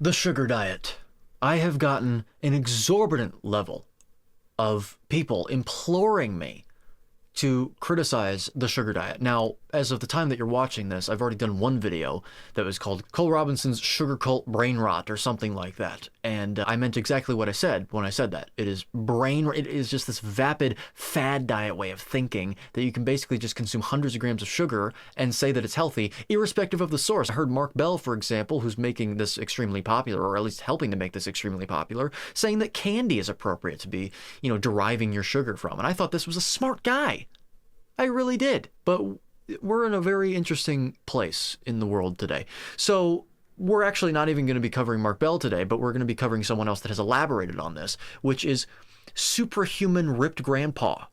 The sugar diet. I have gotten an exorbitant level of people imploring me to criticize the sugar diet. Now, as of the time that you're watching this, I've already done one video that was called Cole Robinson's Sugar Cult Brain Rot or something like that. And I meant exactly what I said when I said that. It is just this vapid fad diet way of thinking that you can basically just consume hundreds of grams of sugar and say that it's healthy, irrespective of the source. I heard Mark Bell, for example, who's making this extremely popular, or at least helping to make this extremely popular, saying that candy is appropriate to be, deriving your sugar from. And I thought this was a smart guy. I really did. But we're in a very interesting place in the world today. So we're actually not even going to be covering Mark Bell today, but we're going to be covering someone else that has elaborated on this, which is Superhuman Ripped Grandpa.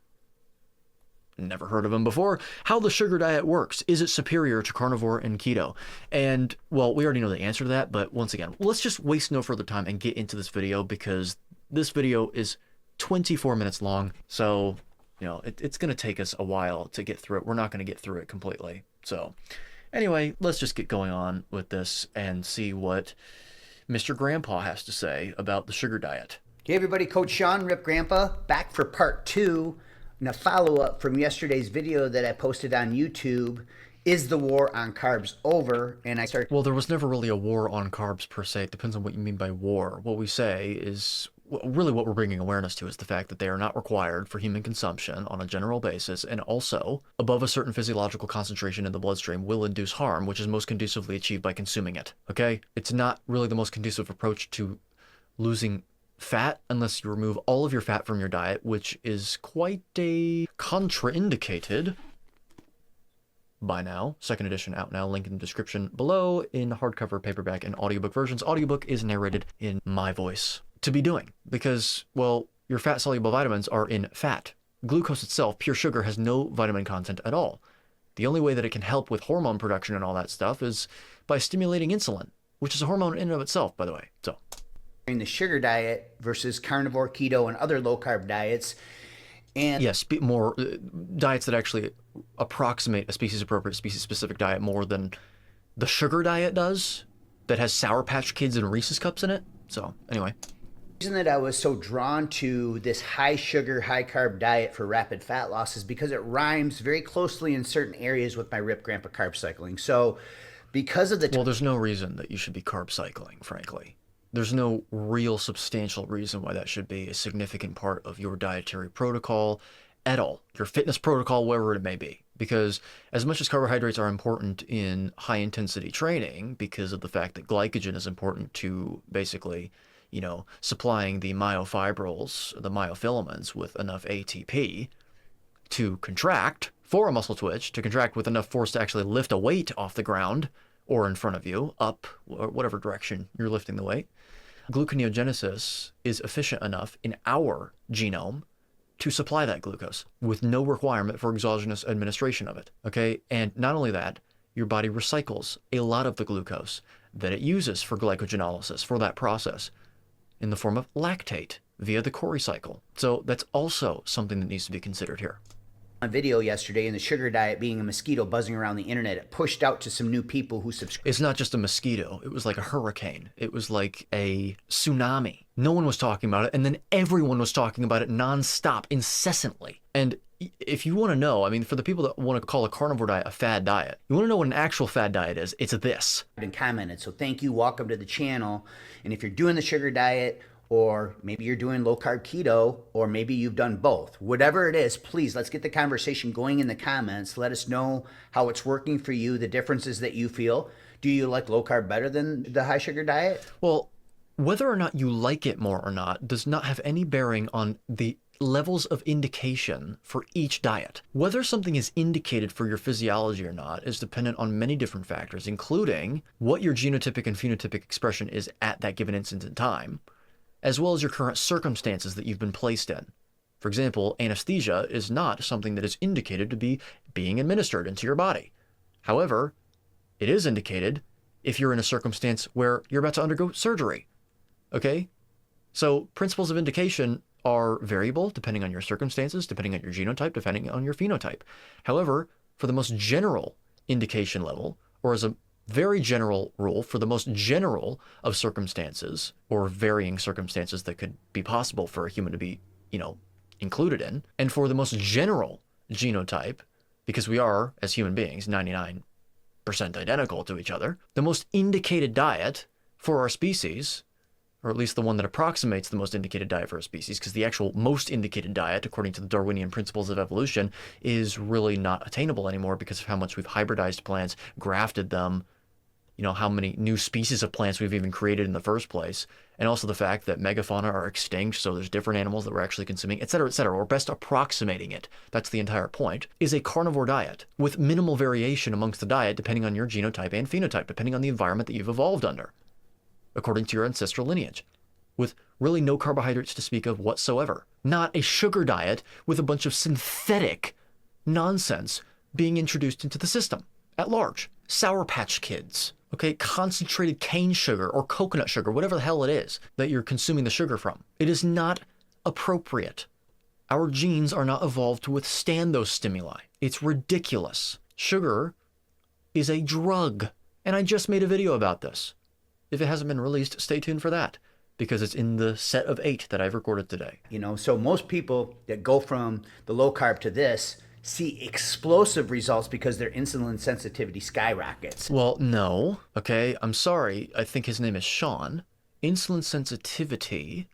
Never heard of him before. How the sugar diet works. Is it superior to carnivore and keto? And, well, we already know the answer to that, but once again, let's just waste no further time and get into this video, because this video is 24 minutes long. So it's going to take us a while to get through it. We're not going to get through it completely. So anyway, let's just get going on with this and see what Mr. Grandpa has to say about the sugar diet. Hey everybody, Coach Sean, Rip Grandpa, back for part 2 and a follow-up from yesterday's video that I posted on YouTube. Is the war on carbs over? And Well, there was never really a war on carbs per se. It depends on what you mean by war. What we say is, really what we're bringing awareness to is the fact that they are not required for human consumption on a general basis, and also above a certain physiological concentration in the bloodstream will induce harm, which is most conducively achieved by consuming it. Okay? It's not really the most conducive approach to losing fat unless you remove all of your fat from your diet, which is quite a contraindicated by now. Second edition out now, link in the description below in hardcover, paperback, and audiobook versions. Audiobook is narrated in my voice. To be doing, because, well, your fat-soluble vitamins are in fat. Glucose itself, pure sugar, has no vitamin content at all. The only way that it can help with hormone production and all that stuff is by stimulating insulin, which is a hormone in and of itself, by the way. So, the sugar diet versus carnivore, keto, and other low-carb diets. And yes, more diets that actually approximate a species-appropriate, species-specific diet more than the sugar diet does, that has Sour Patch Kids and Reese's Cups in it. So, anyway. The reason that I was so drawn to this high sugar, high carb diet for rapid fat loss is because it rhymes very closely in certain areas with my Rip Grandpa carb cycling. So because of the... Well, there's no reason that you should be carb cycling, frankly. There's no real substantial reason why that should be a significant part of your dietary protocol at all. Your fitness protocol, wherever it may be. Because as much as carbohydrates are important in high intensity training, because of the fact that glycogen is important to basically, supplying the myofibrils, the myofilaments, with enough ATP to contract for a muscle twitch, to contract with enough force to actually lift a weight off the ground or in front of you, up, or whatever direction you're lifting the weight. Gluconeogenesis is efficient enough in our genome to supply that glucose with no requirement for exogenous administration of it, okay? And not only that, your body recycles a lot of the glucose that it uses for glycogenolysis, for that process, in the form of lactate via the Cori cycle. So that's also something that needs to be considered here. A video yesterday, and the sugar diet being a mosquito buzzing around the internet, it pushed out to some new people who subscribe. It's not just a mosquito. It was like a hurricane. It was like a tsunami. No one was talking about it, and then everyone was talking about it nonstop, incessantly. And if you want to know, for the people that want to call a carnivore diet a fad diet, you want to know what an actual fad diet is, it's this. And commented, so thank you, welcome to the channel. And if you're doing the sugar diet, or maybe you're doing low-carb keto, or maybe you've done both. Whatever it is, please, let's get the conversation going in the comments. Let us know how it's working for you, the differences that you feel. Do you like low-carb better than the high-sugar diet? Well, whether or not you like it more or not does not have any bearing on the levels of indication for each diet. Whether something is indicated for your physiology or not is dependent on many different factors, including what your genotypic and phenotypic expression is at that given instant in time, as well as your current circumstances that you've been placed in. For example, anesthesia is not something that is indicated to be being administered into your body. However, it is indicated if you're in a circumstance where you're about to undergo surgery. Okay? So principles of indication are variable depending on your circumstances, depending on your genotype, depending on your phenotype. However, for the most general indication level, or as a very general rule for the most general of circumstances, or varying circumstances that could be possible for a human to be, included in. And for the most general genotype, because we are, as human beings, 99% identical to each other, the most indicated diet for our species, or at least the one that approximates the most indicated diet for a species, because the actual most indicated diet, according to the Darwinian principles of evolution, is really not attainable anymore because of how much we've hybridized plants, grafted them, how many new species of plants we've even created in the first place, and also the fact that megafauna are extinct, so there's different animals that we're actually consuming, etc., or best approximating it, that's the entire point, is a carnivore diet with minimal variation amongst the diet depending on your genotype and phenotype, depending on the environment that you've evolved under, according to your ancestral lineage, with really no carbohydrates to speak of whatsoever. Not a sugar diet with a bunch of synthetic nonsense being introduced into the system at large. Sour Patch Kids, okay, concentrated cane sugar or coconut sugar, whatever the hell it is that you're consuming the sugar from. It is not appropriate. Our genes are not evolved to withstand those stimuli. It's ridiculous. Sugar is a drug, and I just made a video about this. If it hasn't been released, stay tuned for that, because it's in the set of 8 that I've recorded today. So most people that go from the low carb to this see explosive results because their insulin sensitivity skyrockets. Well, no. Okay, I'm sorry. I think his name is Sean. Insulin sensitivity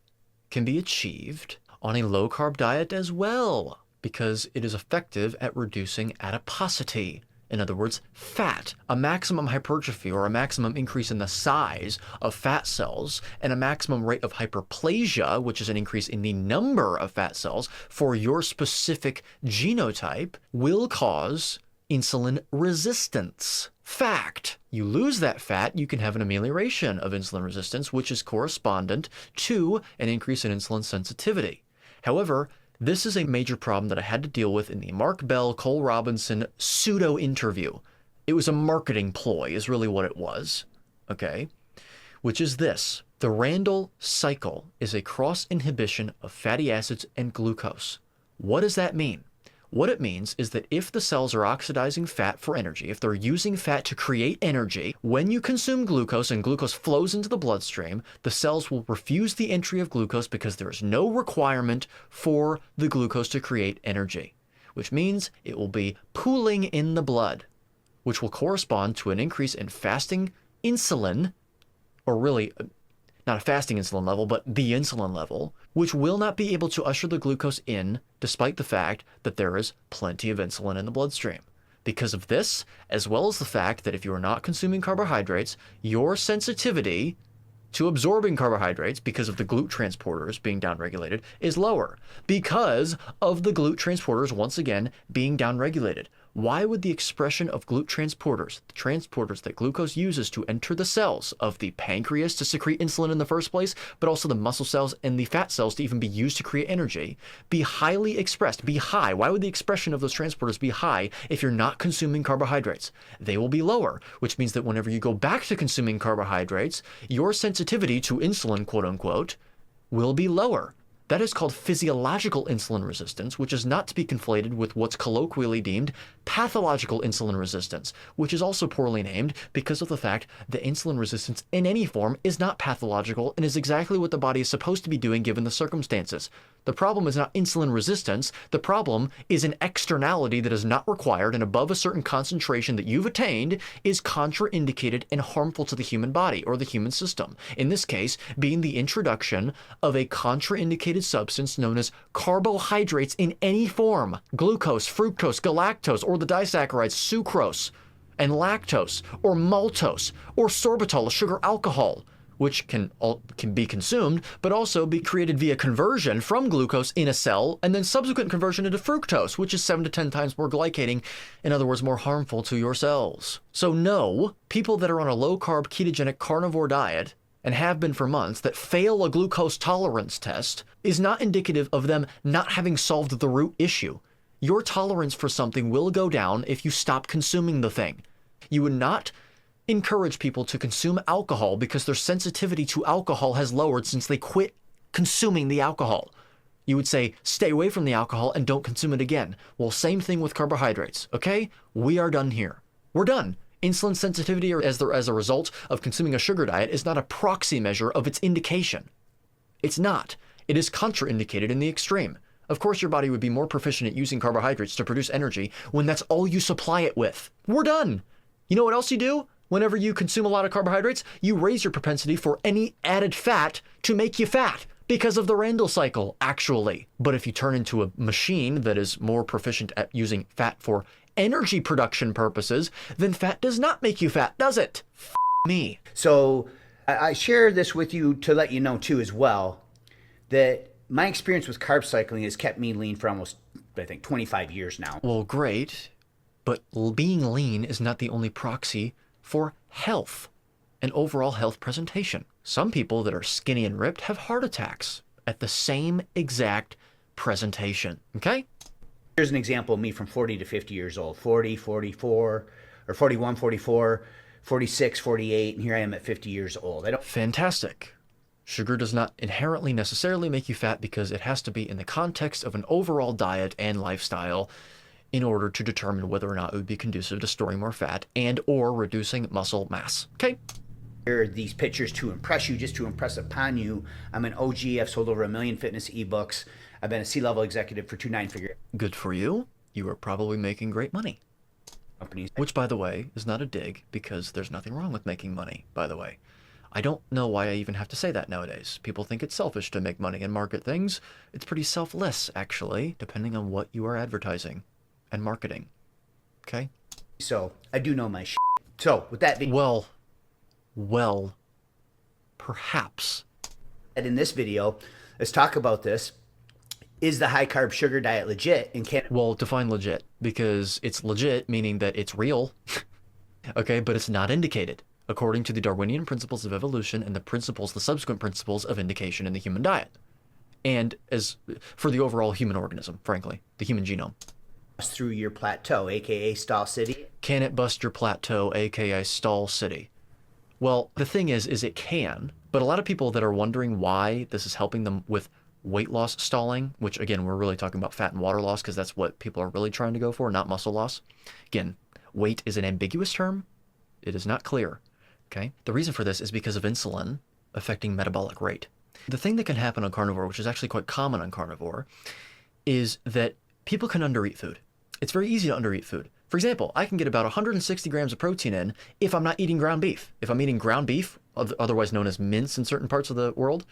can be achieved on a low-carb diet as well, because it is effective at reducing adiposity. In other words, fat. A maximum hypertrophy, or a maximum increase in the size of fat cells, and a maximum rate of hyperplasia, which is an increase in the number of fat cells for your specific genotype, will cause insulin resistance. Fact. You lose that fat, you can have an amelioration of insulin resistance, which is correspondent to an increase in insulin sensitivity. However, this is a major problem that I had to deal with in the Mark Bell, Cole Robinson pseudo interview. It was a marketing ploy, is really what it was, okay? Which is this. The Randall cycle is a cross inhibition of fatty acids and glucose. What does that mean? What it means is that if the cells are oxidizing fat for energy, if they're using fat to create energy, when you consume glucose and glucose flows into the bloodstream, the cells will refuse the entry of glucose because there is no requirement for the glucose to create energy, which means it will be pooling in the blood, which will correspond to an increase in fasting insulin, or really not a fasting insulin level, but the insulin level, which will not be able to usher the glucose in despite the fact that there is plenty of insulin in the bloodstream. Because of this, as well as the fact that if you are not consuming carbohydrates, your sensitivity to absorbing carbohydrates, because of the GLUT transporters being downregulated, is lower. Because of the GLUT transporters, once again, being downregulated. Why would the expression of GLUT transporters, the transporters that glucose uses to enter the cells of the pancreas to secrete insulin in the first place, but also the muscle cells and the fat cells to even be used to create energy, be highly expressed, be high? Why would the expression of those transporters be high if you're not consuming carbohydrates? They will be lower, which means that whenever you go back to consuming carbohydrates, your sensitivity to insulin, quote unquote, will be lower. That is called physiological insulin resistance, which is not to be conflated with what's colloquially deemed pathological insulin resistance, which is also poorly named because of the fact that insulin resistance in any form is not pathological and is exactly what the body is supposed to be doing given the circumstances. The problem is not insulin resistance. The problem is an externality that is not required and above a certain concentration that you've attained is contraindicated and harmful to the human body or the human system. In this case, being the introduction of a contraindicated substance known as carbohydrates in any form. Glucose, fructose, galactose, or the disaccharides sucrose and lactose, or maltose, or sorbitol, a sugar alcohol, which can be consumed, but also be created via conversion from glucose in a cell, and then subsequent conversion into fructose, which is 7 to 10 times more glycating, in other words, more harmful to your cells. So no, people that are on a low-carb ketogenic carnivore diet, and have been for months, that fail a glucose tolerance test, is not indicative of them not having solved the root issue. Your tolerance for something will go down if you stop consuming the thing. You would not encourage people to consume alcohol because their sensitivity to alcohol has lowered since they quit consuming the alcohol. You would say, stay away from the alcohol and don't consume it again. Well, same thing with carbohydrates, okay? We are done here. We're done. Insulin sensitivity as a result of consuming a sugar diet is not a proxy measure of its indication. It's not. It is contraindicated in the extreme. Of course, your body would be more proficient at using carbohydrates to produce energy when that's all you supply it with. We're done. You know what else you do? Whenever you consume a lot of carbohydrates, you raise your propensity for any added fat to make you fat because of the Randle cycle, actually. But if you turn into a machine that is more proficient at using fat for energy production purposes, then fat does not make you fat, does it? Me. So I share this with you to let you know too as well that my experience with carb cycling has kept me lean for almost, I think, 25 years now. Well, great. But being lean is not the only proxy for health and overall health presentation. Some people that are skinny and ripped have heart attacks at the same exact presentation, okay? Here's an example of me from 40 to 50 years old, 40, 44, or 41, 44, 46, 48, and here I am at 50 years old. Fantastic. Sugar does not inherently necessarily make you fat because it has to be in the context of an overall diet and lifestyle in order to determine whether or not it would be conducive to storing more fat and or reducing muscle mass. Okay? Here are these pictures to impress you, just to impress upon you. I'm an OG. I've sold over 1 million fitness ebooks. I've been a C-level executive for 2 9-figure Good for you. You are probably making great money. companies. Which, by the way, is not a dig because there's nothing wrong with making money, by the way. I don't know why I even have to say that nowadays. People think it's selfish to make money and market things. It's pretty selfless, actually, depending on what you are advertising and marketing. Okay? So I do know my shit. So with that being Well, perhaps. said, in this video, let's talk about this. Is the high carb sugar diet legit? And can Well, define legit, because it's legit, meaning that it's real, okay, but it's not indicated, according to the Darwinian principles of evolution and the subsequent principles of indication in the human diet. And as for the overall human organism, frankly, the human genome. through your plateau, aka stall city? Can it bust your plateau, aka stall city? Well, the thing is it can, but a lot of people that are wondering why this is helping them with weight loss stalling, which again, we're really talking about fat and water loss because that's what people are really trying to go for, not muscle loss. Again, weight is an ambiguous term. It is not clear, okay? The reason for this is because of insulin affecting metabolic rate. The thing that can happen on carnivore, which is actually quite common on carnivore, is that people can undereat food. It's very easy to undereat food. For example, I can get about 160 grams of protein in if I'm not eating ground beef. If I'm eating ground beef, otherwise known as mince in certain parts of the world,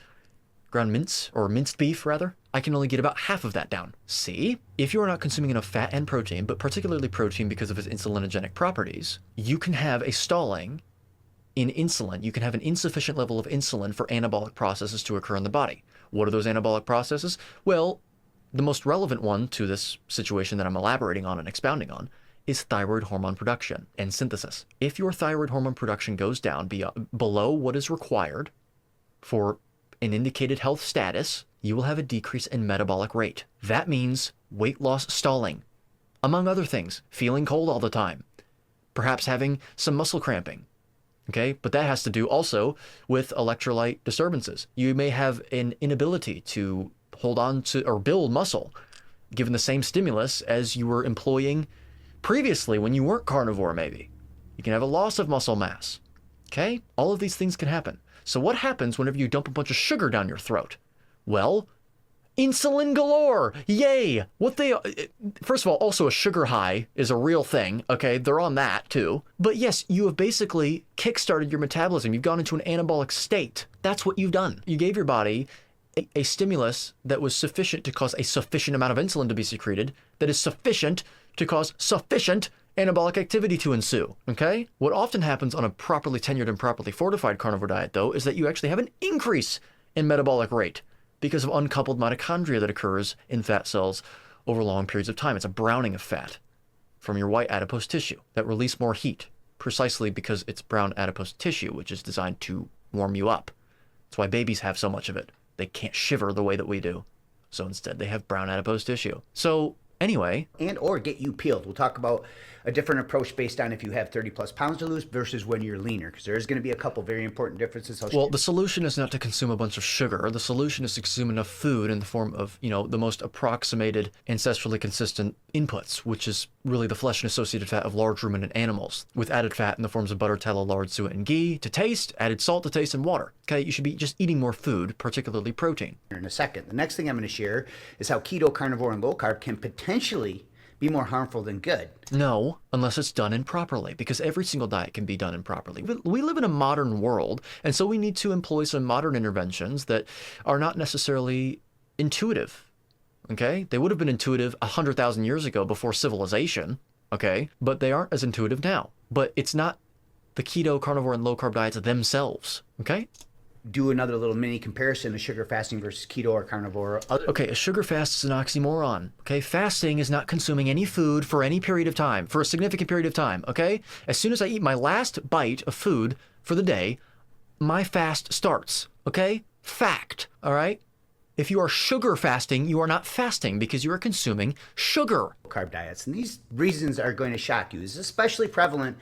ground mince, or minced beef rather, I can only get about half of that down. See? If you are not consuming enough fat and protein, but particularly protein because of its insulinogenic properties, you can have a stalling in insulin. You can have an insufficient level of insulin for anabolic processes to occur in the body. What are those anabolic processes? Well, the most relevant one to this situation that I'm elaborating on and expounding on is thyroid hormone production and synthesis. If your thyroid hormone production goes down below what is required for an indicated health status, you will have a decrease in metabolic rate. That means weight loss stalling, among other things, feeling cold all the time, perhaps having some muscle cramping, okay? But that has to do also with electrolyte disturbances. You may have an inability to hold on to or build muscle given the same stimulus as you were employing previously when you weren't carnivore maybe. You can have a loss of muscle mass, okay? All of these things can happen. So what happens whenever you dump a bunch of sugar down your throat? Well, insulin galore, yay! First of all, also a sugar high is a real thing, okay? They're on that too. But yes, you have basically kickstarted your metabolism. You've gone into an anabolic state. That's what you've done. You gave your body a stimulus that was sufficient to cause a sufficient amount of insulin to be secreted, that is sufficient to cause sufficient anabolic activity to ensue, okay? What often happens on a properly tenured and properly fortified carnivore diet, though, is that you actually have an increase in metabolic rate because of uncoupled mitochondria that occurs in fat cells over long periods of time. It's a browning of fat from your white adipose tissue that release more heat, precisely because it's brown adipose tissue, which is designed to warm you up. That's why babies have so much of it. They can't shiver the way that we do. So instead, they have brown adipose tissue. So anyway. And or get you peeled. We'll talk about a different approach based on if you have 30 plus pounds to lose versus when you're leaner, because there's going to be a couple very important differences. Well, the solution is not to consume a bunch of sugar. The solution is to consume enough food in the form of, the most approximated, ancestrally consistent inputs, which is really the flesh and associated fat of large ruminant animals, with added fat in the forms of butter, tallow, lard, suet, and ghee to taste, added salt to taste, and water. Okay, you should be just eating more food, particularly protein. In a second. The next thing I'm going to share is how keto, carnivore, and low carb can potentially be more harmful than good. No, unless it's done improperly, because every single diet can be done improperly. We live in a modern world, and so we need to employ some modern interventions that are not necessarily intuitive. Okay? They would have been intuitive 100,000 years ago before civilization, okay? But they aren't as intuitive now. But it's not the keto, carnivore, and low-carb diets themselves, okay? Do another little mini comparison of sugar fasting versus keto or carnivore. Okay, a sugar fast is an oxymoron, okay? Fasting is not consuming any food for any period of time, for a significant period of time, okay? As soon as I eat my last bite of food for the day, my fast starts, okay? Fact, all right? If you are sugar fasting, you are not fasting because you are consuming sugar. Carb diets. And these reasons are going to shock you. This is especially prevalent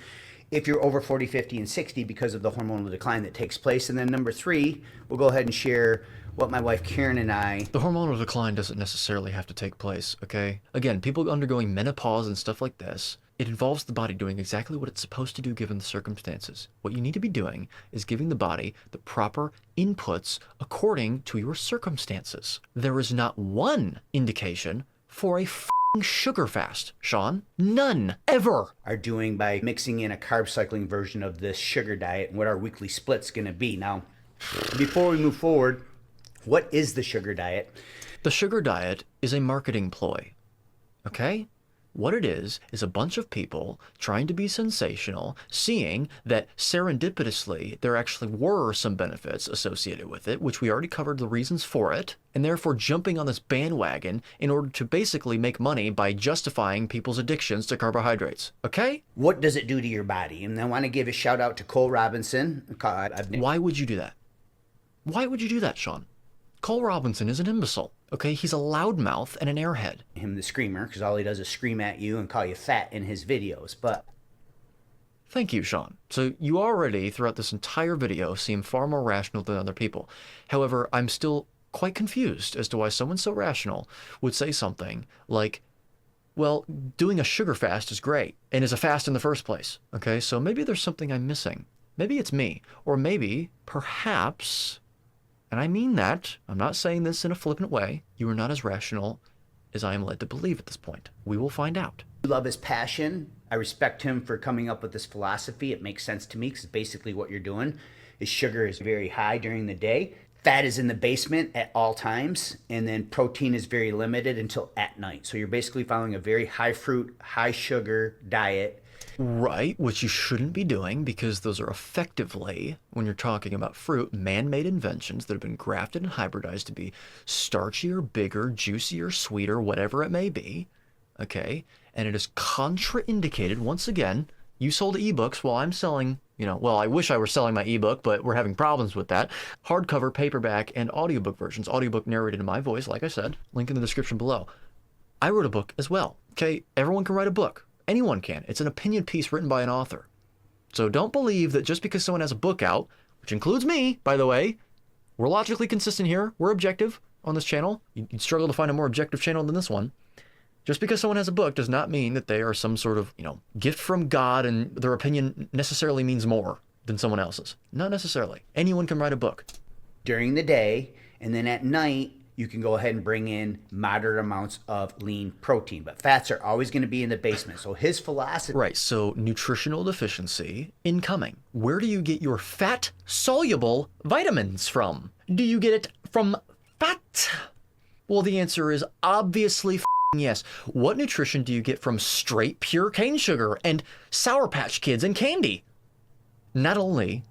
if you're over 40, 50, and 60 because of the hormonal decline that takes place. And then number 3, we'll go ahead and share what my wife Karen and I... The hormonal decline doesn't necessarily have to take place, okay? Again, people undergoing menopause and stuff like this, it involves the body doing exactly what it's supposed to do given the circumstances. What you need to be doing is giving the body the proper inputs according to your circumstances. There is not one indication for a sugar fast, Sean. None. Ever. Are doing by mixing in a carb cycling version of this sugar diet and what our weekly split's going to be. Now, before we move forward, what is the sugar diet? The sugar diet is a marketing ploy, okay? What it is a bunch of people trying to be sensational, seeing that serendipitously there actually were some benefits associated with it, which we already covered the reasons for it, and therefore jumping on this bandwagon in order to basically make money by justifying people's addictions to carbohydrates, okay? What does it do to your body? And I want to give a shout out to Cole Robinson. Why would you do that? Why would you do that, Sean? Cole Robinson is an imbecile, okay? He's a loudmouth and an airhead. Him the screamer, because all he does is scream at you and call you fat in his videos, but... Thank you, Sean. So you already, throughout this entire video, seem far more rational than other people. However, I'm still quite confused as to why someone so rational would say something like, well, doing a sugar fast is great, and is a fast in the first place, okay? So maybe there's something I'm missing. Maybe it's me, or maybe, perhaps... And I mean that, I'm not saying this in a flippant way, you are not as rational as I am led to believe at this point. We will find out. I love his passion. I respect him for coming up with this philosophy. It makes sense to me because basically what you're doing is sugar is very high during the day. Fat is in the basement at all times. And then protein is very limited until at night. So you're basically following a very high fruit, high sugar diet. Right, which you shouldn't be doing because those are effectively, when you're talking about fruit, man-made inventions that have been grafted and hybridized to be starchier, bigger, juicier, sweeter, whatever it may be, okay? And it is contraindicated, once again, you sold ebooks while I'm selling, well, I wish I were selling my ebook, but we're having problems with that. Hardcover, paperback, and audiobook versions. Audiobook narrated in my voice, like I said, link in the description below. I wrote a book as well, okay? Everyone can write a book. Anyone can. It's an opinion piece written by an author. So don't believe that just because someone has a book out, which includes me, by the way, we're logically consistent here, we're objective on this channel. You'd struggle to find a more objective channel than this one. Just because someone has a book does not mean that they are some sort of, gift from God and their opinion necessarily means more than someone else's. Not necessarily. Anyone can write a book. During the day, and then at night, you can go ahead and bring in moderate amounts of lean protein. But fats are always going to be in the basement. So his philosophy... Right, so nutritional deficiency incoming. Where do you get your fat-soluble vitamins from? Do you get it from fat? Well, the answer is obviously yes. What nutrition do you get from straight pure cane sugar and Sour Patch Kids and candy? Not only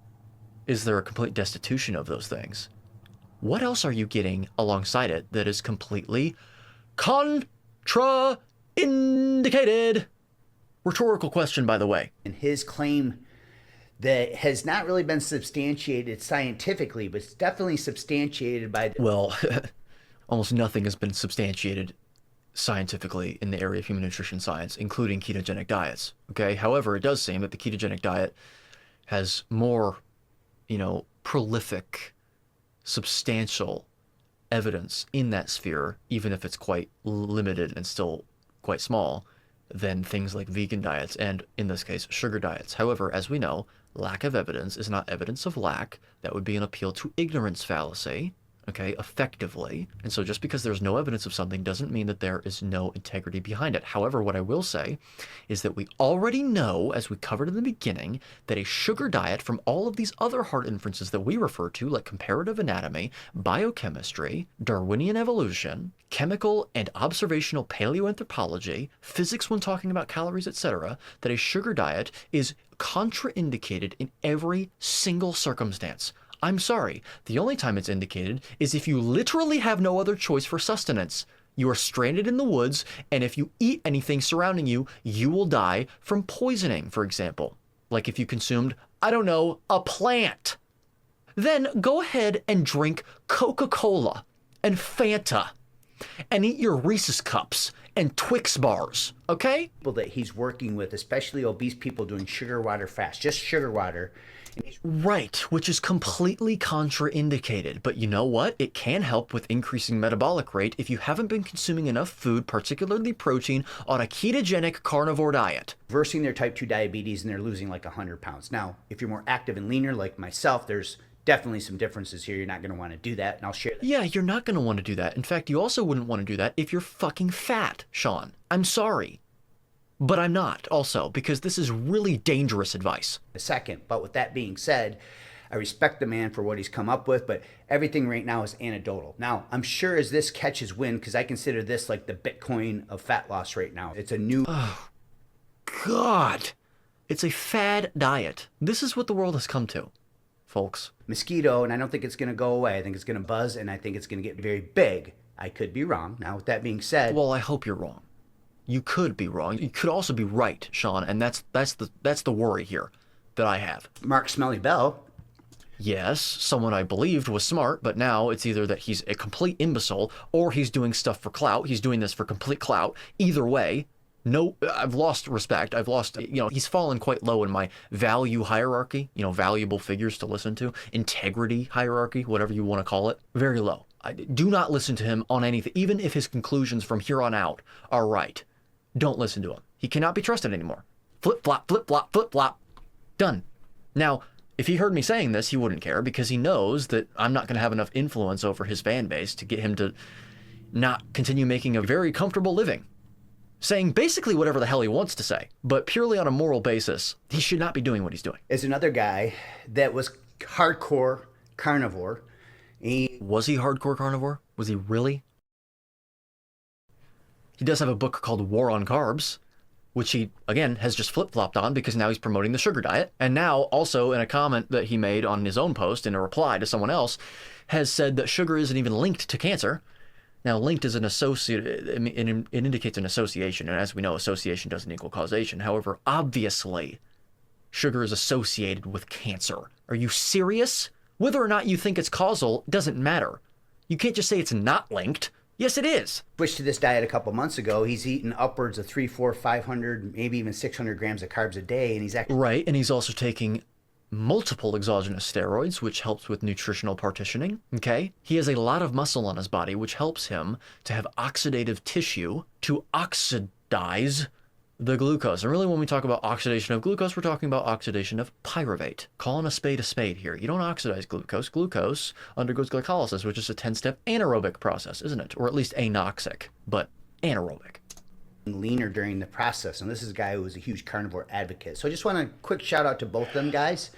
is there a complete destitution of those things, what else are you getting alongside it that is completely contraindicated? Rhetorical question, by the way. And his claim that has not really been substantiated scientifically, but it's definitely substantiated by... Well, almost nothing has been substantiated scientifically in the area of human nutrition science, including ketogenic diets, okay? However, it does seem that the ketogenic diet has more, prolific, substantial evidence in that sphere, even if it's quite limited and still quite small, than things like vegan diets and, in this case, sugar diets. However, as we know, lack of evidence is not evidence of lack. That would be an appeal to ignorance fallacy, okay, effectively. And so just because there's no evidence of something doesn't mean that there is no integrity behind it. However, what I will say is that we already know, as we covered in the beginning, that a sugar diet, from all of these other hard inferences that we refer to, like comparative anatomy, biochemistry, Darwinian evolution, chemical and observational paleoanthropology, physics when talking about calories, etc., that a sugar diet is contraindicated in every single circumstance. I'm sorry, the only time it's indicated is if you literally have no other choice for sustenance. You are stranded in the woods, and if you eat anything surrounding you, you will die from poisoning, for example. Like if you consumed, I don't know, a plant. Then go ahead and drink Coca-Cola and Fanta and eat your Reese's Cups and Twix bars, okay? People that he's working with, especially obese people doing sugar water fast, just sugar water. Right, which is completely contraindicated. But you know what? It can help with increasing metabolic rate if you haven't been consuming enough food, particularly protein, on a ketogenic carnivore diet. Reversing their type 2 diabetes, and they're losing like 100 pounds. Now, if you're more active and leaner like myself, there's definitely some differences here. You're not going to want to do that, and I'll share that. Yeah, you're not going to want to do that. In fact, you also wouldn't want to do that if you're fucking fat, Sean. I'm sorry. But I'm not, also, because this is really dangerous advice. A second. But with that being said, I respect the man for what he's come up with, but everything right now is anecdotal. Now, I'm sure as this catches wind, because I consider this like the Bitcoin of fat loss right now. It's a new... Oh, God. It's a fad diet. This is what the world has come to, folks. Mosquito, and I don't think it's going to go away. I think it's going to buzz, and I think it's going to get very big. I could be wrong. Now, with that being said... Well, I hope you're wrong. You could be wrong. You could also be right, Sean, and that's the worry here that I have. Mark Smelly Bell. Yes, someone I believed was smart, but now it's either that he's a complete imbecile or he's doing stuff for clout. He's doing this for complete clout. Either way, no, I've lost respect. I've lost, he's fallen quite low in my value hierarchy, valuable figures to listen to, integrity hierarchy, whatever you want to call it, very low. I do not listen to him on anything, even if his conclusions from here on out are right. Don't listen to him. He cannot be trusted anymore. Flip, flop, flip, flop, flip, flop. Done. Now, if he heard me saying this, he wouldn't care because he knows that I'm not going to have enough influence over his fan base to get him to not continue making a very comfortable living. Saying basically whatever the hell he wants to say, but purely on a moral basis, he should not be doing what he's doing. Is another guy that was hardcore carnivore. Was he hardcore carnivore? Was he really? He does have a book called War on Carbs, which he, again, has just flip-flopped on because now he's promoting the sugar diet. And now, also in a comment that he made on his own post in a reply to someone else, has said that sugar isn't even linked to cancer. Now, linked is an associate, it indicates an association, and as we know, association doesn't equal causation. However, obviously, sugar is associated with cancer. Are you serious? Whether or not you think it's causal doesn't matter. You can't just say it's not linked. Yes, it is. Switched to this diet a couple months ago. He's eating upwards of 300, 400, 500, maybe even 600 grams of carbs a day, and he's actually... Right, and he's also taking multiple exogenous steroids, which helps with nutritional partitioning, okay? He has a lot of muscle on his body, which helps him to have oxidative tissue to oxidize the glucose. And really, when we talk about oxidation of glucose, we're talking about oxidation of pyruvate. Calling a spade here. You don't oxidize glucose. Glucose undergoes glycolysis, which is a 10-step anaerobic process, isn't it? Or at least anoxic, but anaerobic. Leaner during the process. And this is a guy who was a huge carnivore advocate. So I just want a quick shout out to both of them guys.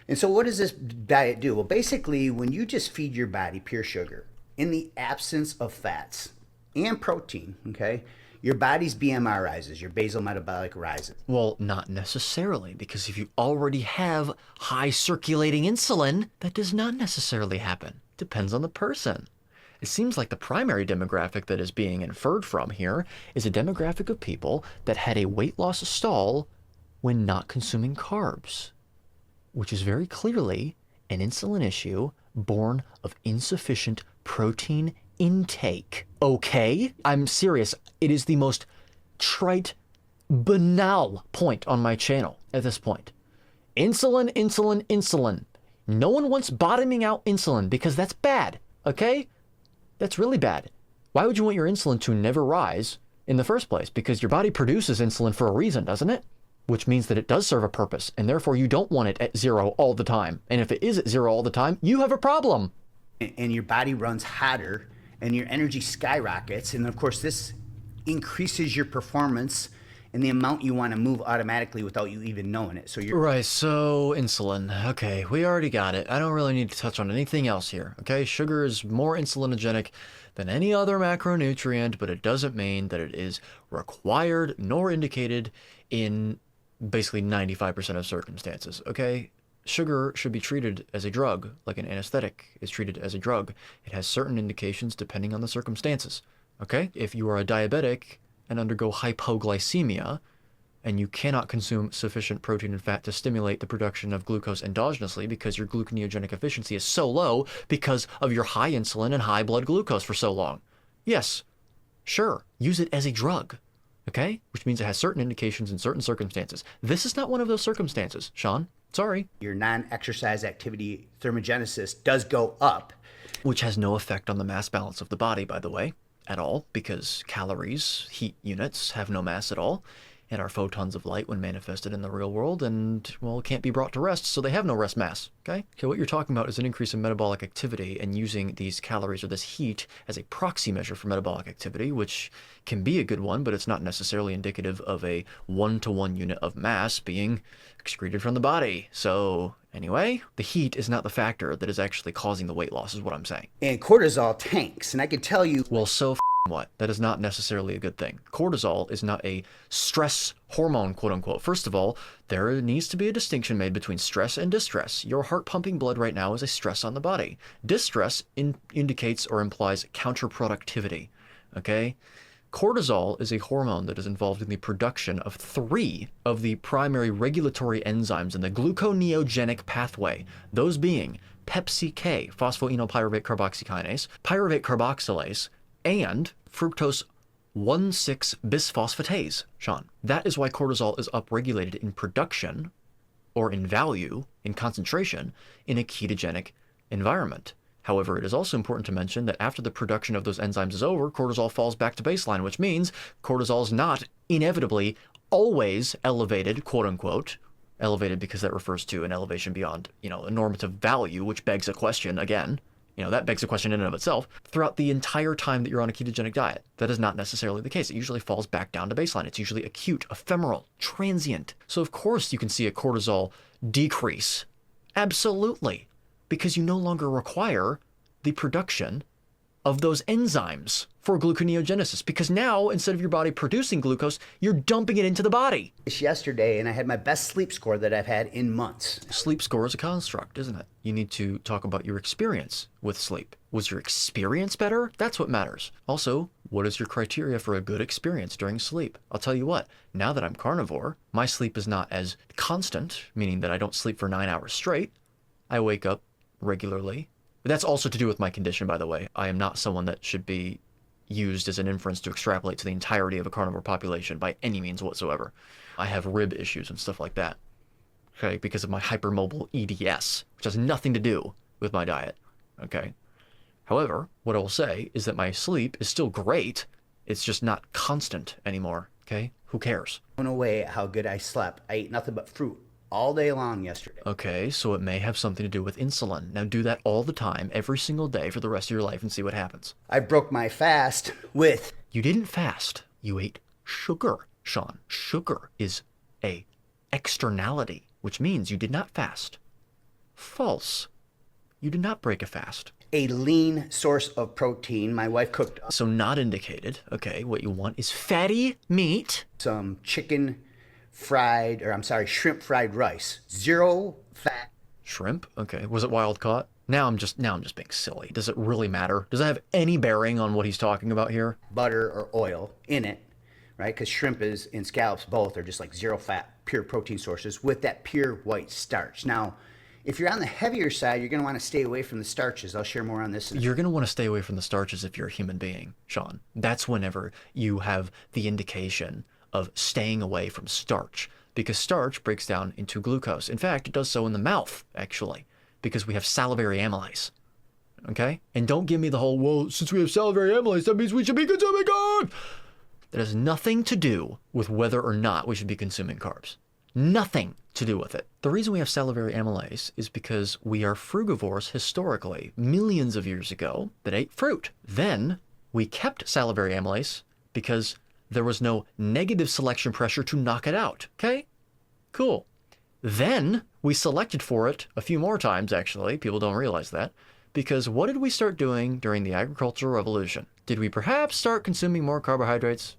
And so what does this diet do? Well, basically, when you just feed your body pure sugar in the absence of fats and protein, okay, your body's BMR rises, your basal metabolic rises. Well, not necessarily, because if you already have high circulating insulin, that does not necessarily happen. Depends on the person. It seems like the primary demographic that is being inferred from here is a demographic of people that had a weight loss stall when not consuming carbs, which is very clearly an insulin issue born of insufficient protein intake. Okay? I'm serious. It is the most trite, banal point on my channel at this point. Insulin, insulin, insulin. No one wants bottoming out insulin because that's bad, okay? That's really bad. Why would you want your insulin to never rise in the first place, because your body produces insulin for a reason, doesn't it? Which means that it does serve a purpose, and therefore you don't want it at 0 all the time. And if it is at 0 all the time, you have a problem. And your body runs hotter and your energy skyrockets. And of course, this increases your performance and the amount you want to move automatically without you even knowing it. So you're Right, so insulin. Okay, we already got it. I don't really need to touch on anything else here. Okay, sugar is more insulinogenic than any other macronutrient, but it doesn't mean that it is required nor indicated in basically 95% of circumstances. Okay, sugar should be treated as a drug, like an anesthetic is treated as a drug. It has certain indications depending on the circumstances. Okay, if you are a diabetic and undergo hypoglycemia, and you cannot consume sufficient protein and fat to stimulate the production of glucose endogenously because your gluconeogenic efficiency is so low because of your high insulin and high blood glucose for so long. Yes, sure, use it as a drug, okay? Which means it has certain indications in certain circumstances. This is not one of those circumstances, Sean. Sorry. your non-exercise activity thermogenesis does go up. Which has no effect on the mass balance of the body, by the way, at all, because calories, heat units, have no mass at all, and are photons of light when manifested in the real world, and, well, can't be brought to rest, so they have no rest mass, okay? Okay, what you're talking about is an increase in metabolic activity and using these calories or this heat as a proxy measure for metabolic activity, which can be a good one, but it's not necessarily indicative of a one-to-one unit of mass being excreted from the body. So, anyway, the heat is not the factor that is actually causing the weight loss, is what I'm saying. And cortisol tanks. And I can tell you, Well, so what? That is not necessarily a good thing. Cortisol is not a stress hormone, quote unquote. First of all, there needs to be a distinction made between stress and distress. Your heart pumping blood right now is a stress on the body. Distress indicates or implies counterproductivity. Okay? Cortisol is a hormone that is involved in the production of 3 of the primary regulatory enzymes in the gluconeogenic pathway, those being PepsiK, phosphoenolpyruvate carboxykinase, pyruvate carboxylase, and fructose 1,6-bisphosphatase, Sean. That is why cortisol is upregulated in production, or in value, in concentration, in a ketogenic environment. However, it is also important to mention that after the production of those enzymes is over, cortisol falls back to baseline, which means cortisol is not inevitably always elevated, quote unquote, elevated because that refers to an elevation beyond, a normative value, which begs a question again. That begs a question in and of itself. Throughout the entire time that you're on a ketogenic diet, that is not necessarily the case. It usually falls back down to baseline. It's usually acute, ephemeral, transient. So of course you can see a cortisol decrease. Absolutely. Because you no longer require the production of those enzymes for gluconeogenesis. Because now, instead of your body producing glucose, you're dumping it into the body. yesterday, and I had my best sleep score that I've had in months. Sleep score is a construct, isn't it? You need to talk about your experience with sleep. Was your experience better? That's what matters. Also, what is your criteria for a good experience during sleep? I'll tell you what, now that I'm carnivore, my sleep is not as constant, meaning that I don't sleep for 9 hours straight. I wake up regularly. That's also to do with my condition, by the way. I am not someone that should be used as an inference to extrapolate to the entirety of a carnivore population by any means whatsoever. I have rib issues and stuff like that, okay, because of my hypermobile EDS, which has nothing to do with my diet, okay? However, what I will say is that my sleep is still great. It's just not constant anymore, okay? Who cares? Blown away at how good I slept. I ate nothing but fruit all day long yesterday. Okay, so it may have something to do with insulin. Now do that all the time, every single day for the rest of your life and see what happens. I broke my fast with You didn't fast. You ate sugar, Sean. Sugar is a externality, which means you did not fast. False. You did not break a fast. a lean source of protein. My wife cooked So not indicated. Okay, what you want is fatty meat. some shrimp fried rice. 0 fat. Shrimp? Okay. Was it wild caught? Now I'm just being silly. Does it really matter? Does it have any bearing on what he's talking about here? Butter or oil in it, right? Because shrimp is and scallops both are just like 0 fat, pure protein sources with that pure white starch. Now, if you're on the heavier side, you're going to want to stay away from the starches. I'll share more on this. You're going to want to stay away from the starches if you're a human being, Sean. That's whenever you have the indication of staying away from starch, because starch breaks down into glucose. In fact, it does so in the mouth, actually, because we have salivary amylase. Okay? And don't give me the whole, well, since we have salivary amylase, that means we should be consuming good. that has nothing to do with whether or not we should be consuming carbs. Nothing to do with it. The reason we have salivary amylase is because we are frugivores historically, millions of years ago, that ate fruit. Then we kept salivary amylase because there was no negative selection pressure to knock it out. Okay? Cool. Then we selected for it a few more times, actually. People don't realize that. Because what did we start doing during the agricultural revolution? Did we perhaps start consuming more carbohydrates?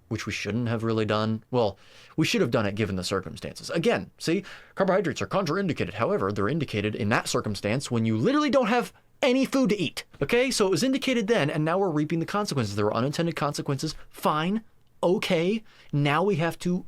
Which we shouldn't have really done. Well, we should have done it given the circumstances. Again, see, carbohydrates are contraindicated. However, they're indicated in that circumstance when you literally don't have any food to eat. Okay, so it was indicated then, and now we're reaping the consequences. There were unintended consequences. Fine. Okay. Now we have to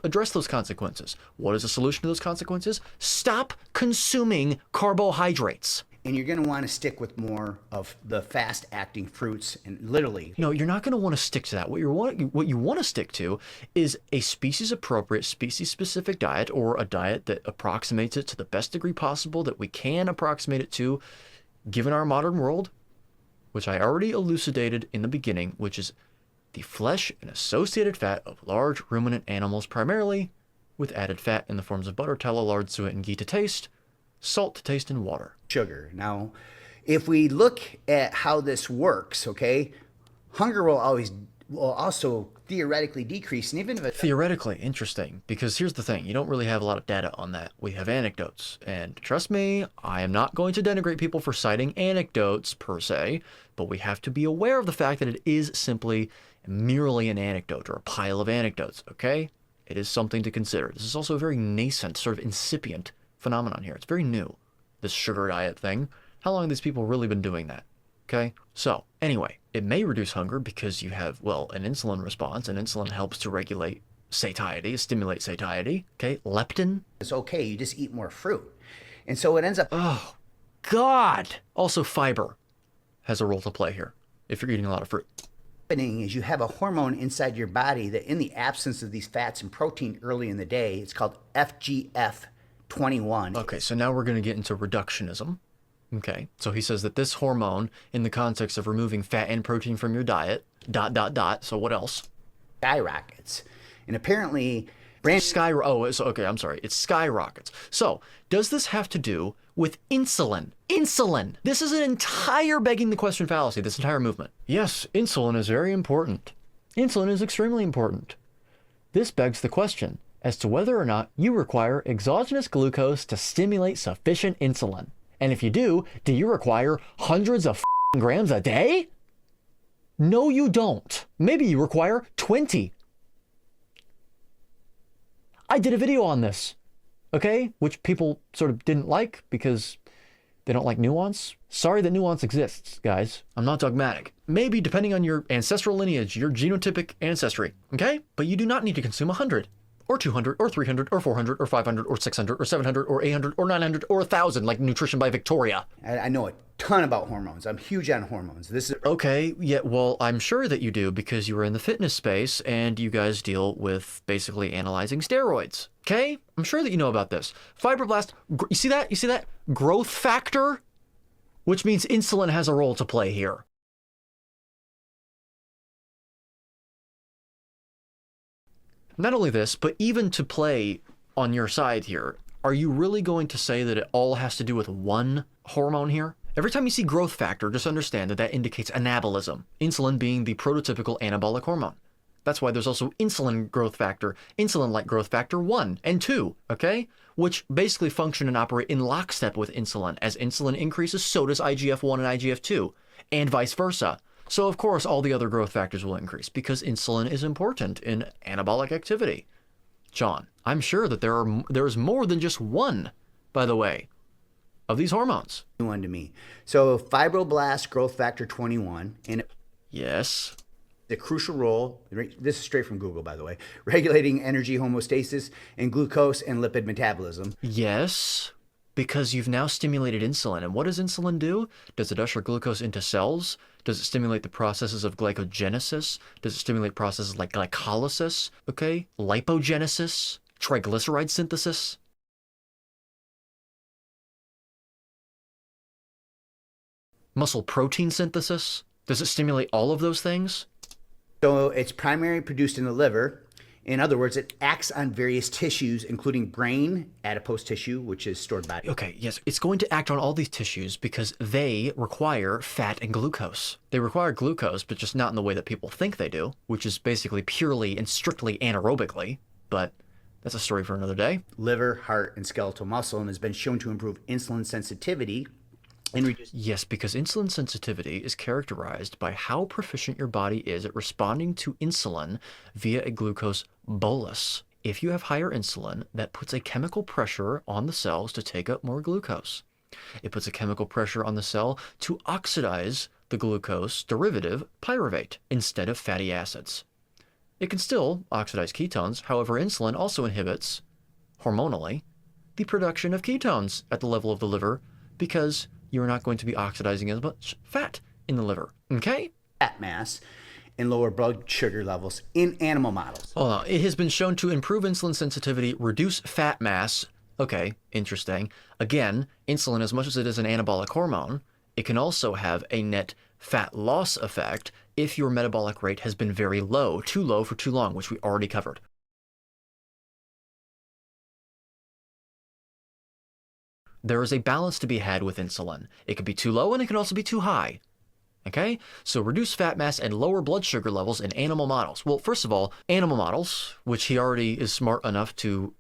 address those consequences. What is the solution to those consequences? Stop consuming carbohydrates. And you're going to want to stick with more of the fast-acting fruits and literally. No, you're not going to want to stick to that. What you want to stick to is a species-appropriate, species-specific diet, or a diet that approximates it to the best degree possible that we can approximate it to, given our modern world, which I already elucidated in the beginning, which is the flesh and associated fat of large ruminant animals, primarily with added fat in the forms of butter, tallow, lard, suet, and ghee to taste, salt to taste, and water. Sugar. Now, if we look at how this works, okay, hunger will also theoretically decrease, and even if theoretically, interesting, because here's the thing, you don't really have a lot of data on that. We have anecdotes, and trust me, I am not going to denigrate people for citing anecdotes per se, but we have to be aware of the fact that it is simply merely an anecdote or a pile of anecdotes, okay? It is something to consider. This is also a very nascent, sort of incipient phenomenon here. It's very new, this sugar diet thing. How long have these people really been doing that? Okay, so anyway, it may reduce hunger because you have, well, an insulin response, and insulin helps to regulate satiety, stimulate satiety. Okay, leptin. it's okay, you just eat more fruit. And so it ends up Oh, God. Also, fiber has a role to play here if you're eating a lot of fruit. happening is you have a hormone inside your body that in the absence of these fats and protein early in the day, it's called FGF21. Okay, so now we're going to get into reductionism. Okay, so he says that this hormone, in the context of removing fat and protein from your diet, ... So what else? Skyrockets. And apparently, It skyrockets. So, does this have to do with insulin? Insulin! This is an entire begging the question fallacy, this entire movement. Yes, insulin is very important. Insulin is extremely important. This begs the question as to whether or not you require exogenous glucose to stimulate sufficient insulin. And if you do you require hundreds of grams a day? No, you don't. Maybe you require 20. I did a video on this, okay? Which people sort of didn't like because they don't like nuance. Sorry that nuance exists, guys. I'm not dogmatic. Maybe depending on your ancestral lineage, your genotypic ancestry, okay? But you do not need to consume 100 or 200 or 300 or 400 or 500 or 600 or 700 or 800 or 900 or 1,000 like Nutrition by Victoria. I know a ton about hormones. I'm huge on hormones. This is Okay, yeah, well, I'm sure that you do because you are in the fitness space and you guys deal with basically analyzing steroids. Okay? I'm sure that you know about this. Fibroblast, you see that? You see that? Growth factor? Which means insulin has a role to play here. Not only this, but even to play on your side here, are you really going to say that it all has to do with one hormone here? Every time you see growth factor, just understand that that indicates anabolism, insulin being the prototypical anabolic hormone. That's why there's also insulin growth factor, insulin-like growth factor 1 and 2, okay? Which basically function and operate in lockstep with insulin. As insulin increases, so does IGF-1 and IGF-2, and vice versa. So of course, all the other growth factors will increase because insulin is important in anabolic activity. John, I'm sure that there's more than just one, by the way, of these hormones. one to me. So fibroblast growth factor 21 and Yes. the crucial role, this is straight from Google, by the way, regulating energy homeostasis and glucose and lipid metabolism. Yes, because you've now stimulated insulin. And what does insulin do? Does it usher glucose into cells? Does it stimulate the processes of glycogenesis? Does it stimulate processes like glycolysis? Okay, lipogenesis, triglyceride synthesis? Muscle protein synthesis? Does it stimulate all of those things? So it's primarily produced in the liver. In other words, it acts on various tissues, including brain, adipose tissue, which is stored body. Okay, yes, it's going to act on all these tissues because they require fat and glucose. They require glucose, but just not in the way that people think they do, which is basically purely and strictly anaerobically, but that's a story for another day. Liver, heart, and skeletal muscle, and has been shown to improve insulin sensitivity and reduce. Yes, because insulin sensitivity is characterized by how proficient your body is at responding to insulin via a glucose bolus. If you have higher insulin, that puts a chemical pressure on the cells to take up more glucose. It puts a chemical pressure on the cell to oxidize the glucose derivative pyruvate instead of fatty acids. It can still oxidize ketones, however, insulin also inhibits, hormonally, the production of ketones at the level of the liver because you're not going to be oxidizing as much fat in the liver, okay? Fat mass and lower blood sugar levels in animal models. Hold on. It has been shown to improve insulin sensitivity, reduce fat mass. Okay, interesting. Again, insulin, as much as it is an anabolic hormone, it can also have a net fat loss effect if your metabolic rate has been very low for too long, which we already covered. There is a balance to be had with insulin. It can be too low and it can also be too high. Okay? So reduce fat mass and lower blood sugar levels in animal models. Well, first of all, animal models, which he already is smart enough to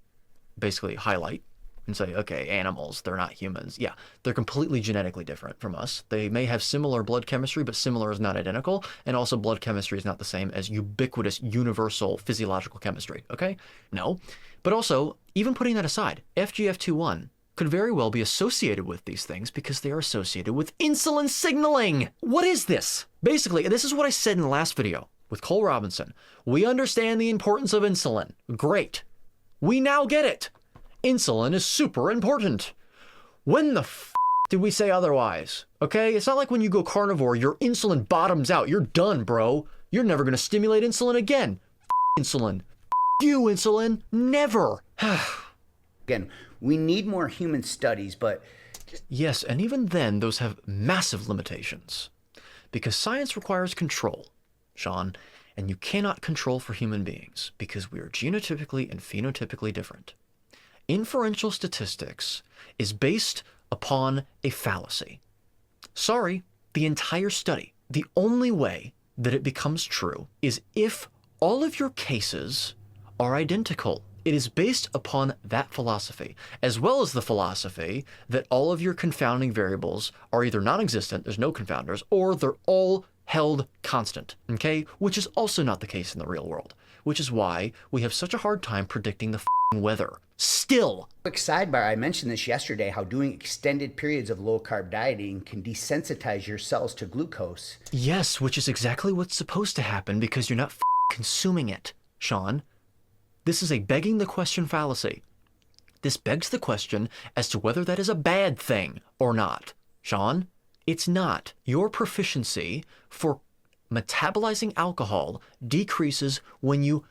basically highlight and say, okay, animals, they're not humans. Yeah, they're completely genetically different from us. They may have similar blood chemistry, but similar is not identical. And also blood chemistry is not the same as ubiquitous, universal physiological chemistry. Okay? No. But also, even putting that aside, FGF21 could very well be associated with these things because they are associated with insulin signaling. What is this? Basically, this is what I said in the last video with Cole Robinson. We understand the importance of insulin. Great. We now get it. Insulin is super important. When the did we say otherwise? Okay? It's not like when you go carnivore, your insulin bottoms out. You're done, bro. You're never going to stimulate insulin again. Insulin. You, insulin. Never. Again, we need more human studies, but yes, and even then, those have massive limitations. Because science requires control, Sean, and you cannot control for human beings because we are genotypically and phenotypically different. Inferential statistics is based upon a fallacy. Sorry, the entire study, the only way that it becomes true is if all of your cases are identical. It is based upon that philosophy, as well as the philosophy that all of your confounding variables are either non-existent, there's no confounders, or they're all held constant, okay? Which is also not the case in the real world, which is why we have such a hard time predicting the weather. Still. Quick sidebar, I mentioned this yesterday, how doing extended periods of low-carb dieting can desensitize your cells to glucose. Yes, which is exactly what's supposed to happen because you're not consuming it, Sean. This is a begging the question fallacy. This begs the question as to whether that is a bad thing or not. Sean, it's not. Your proficiency for metabolizing alcohol decreases when you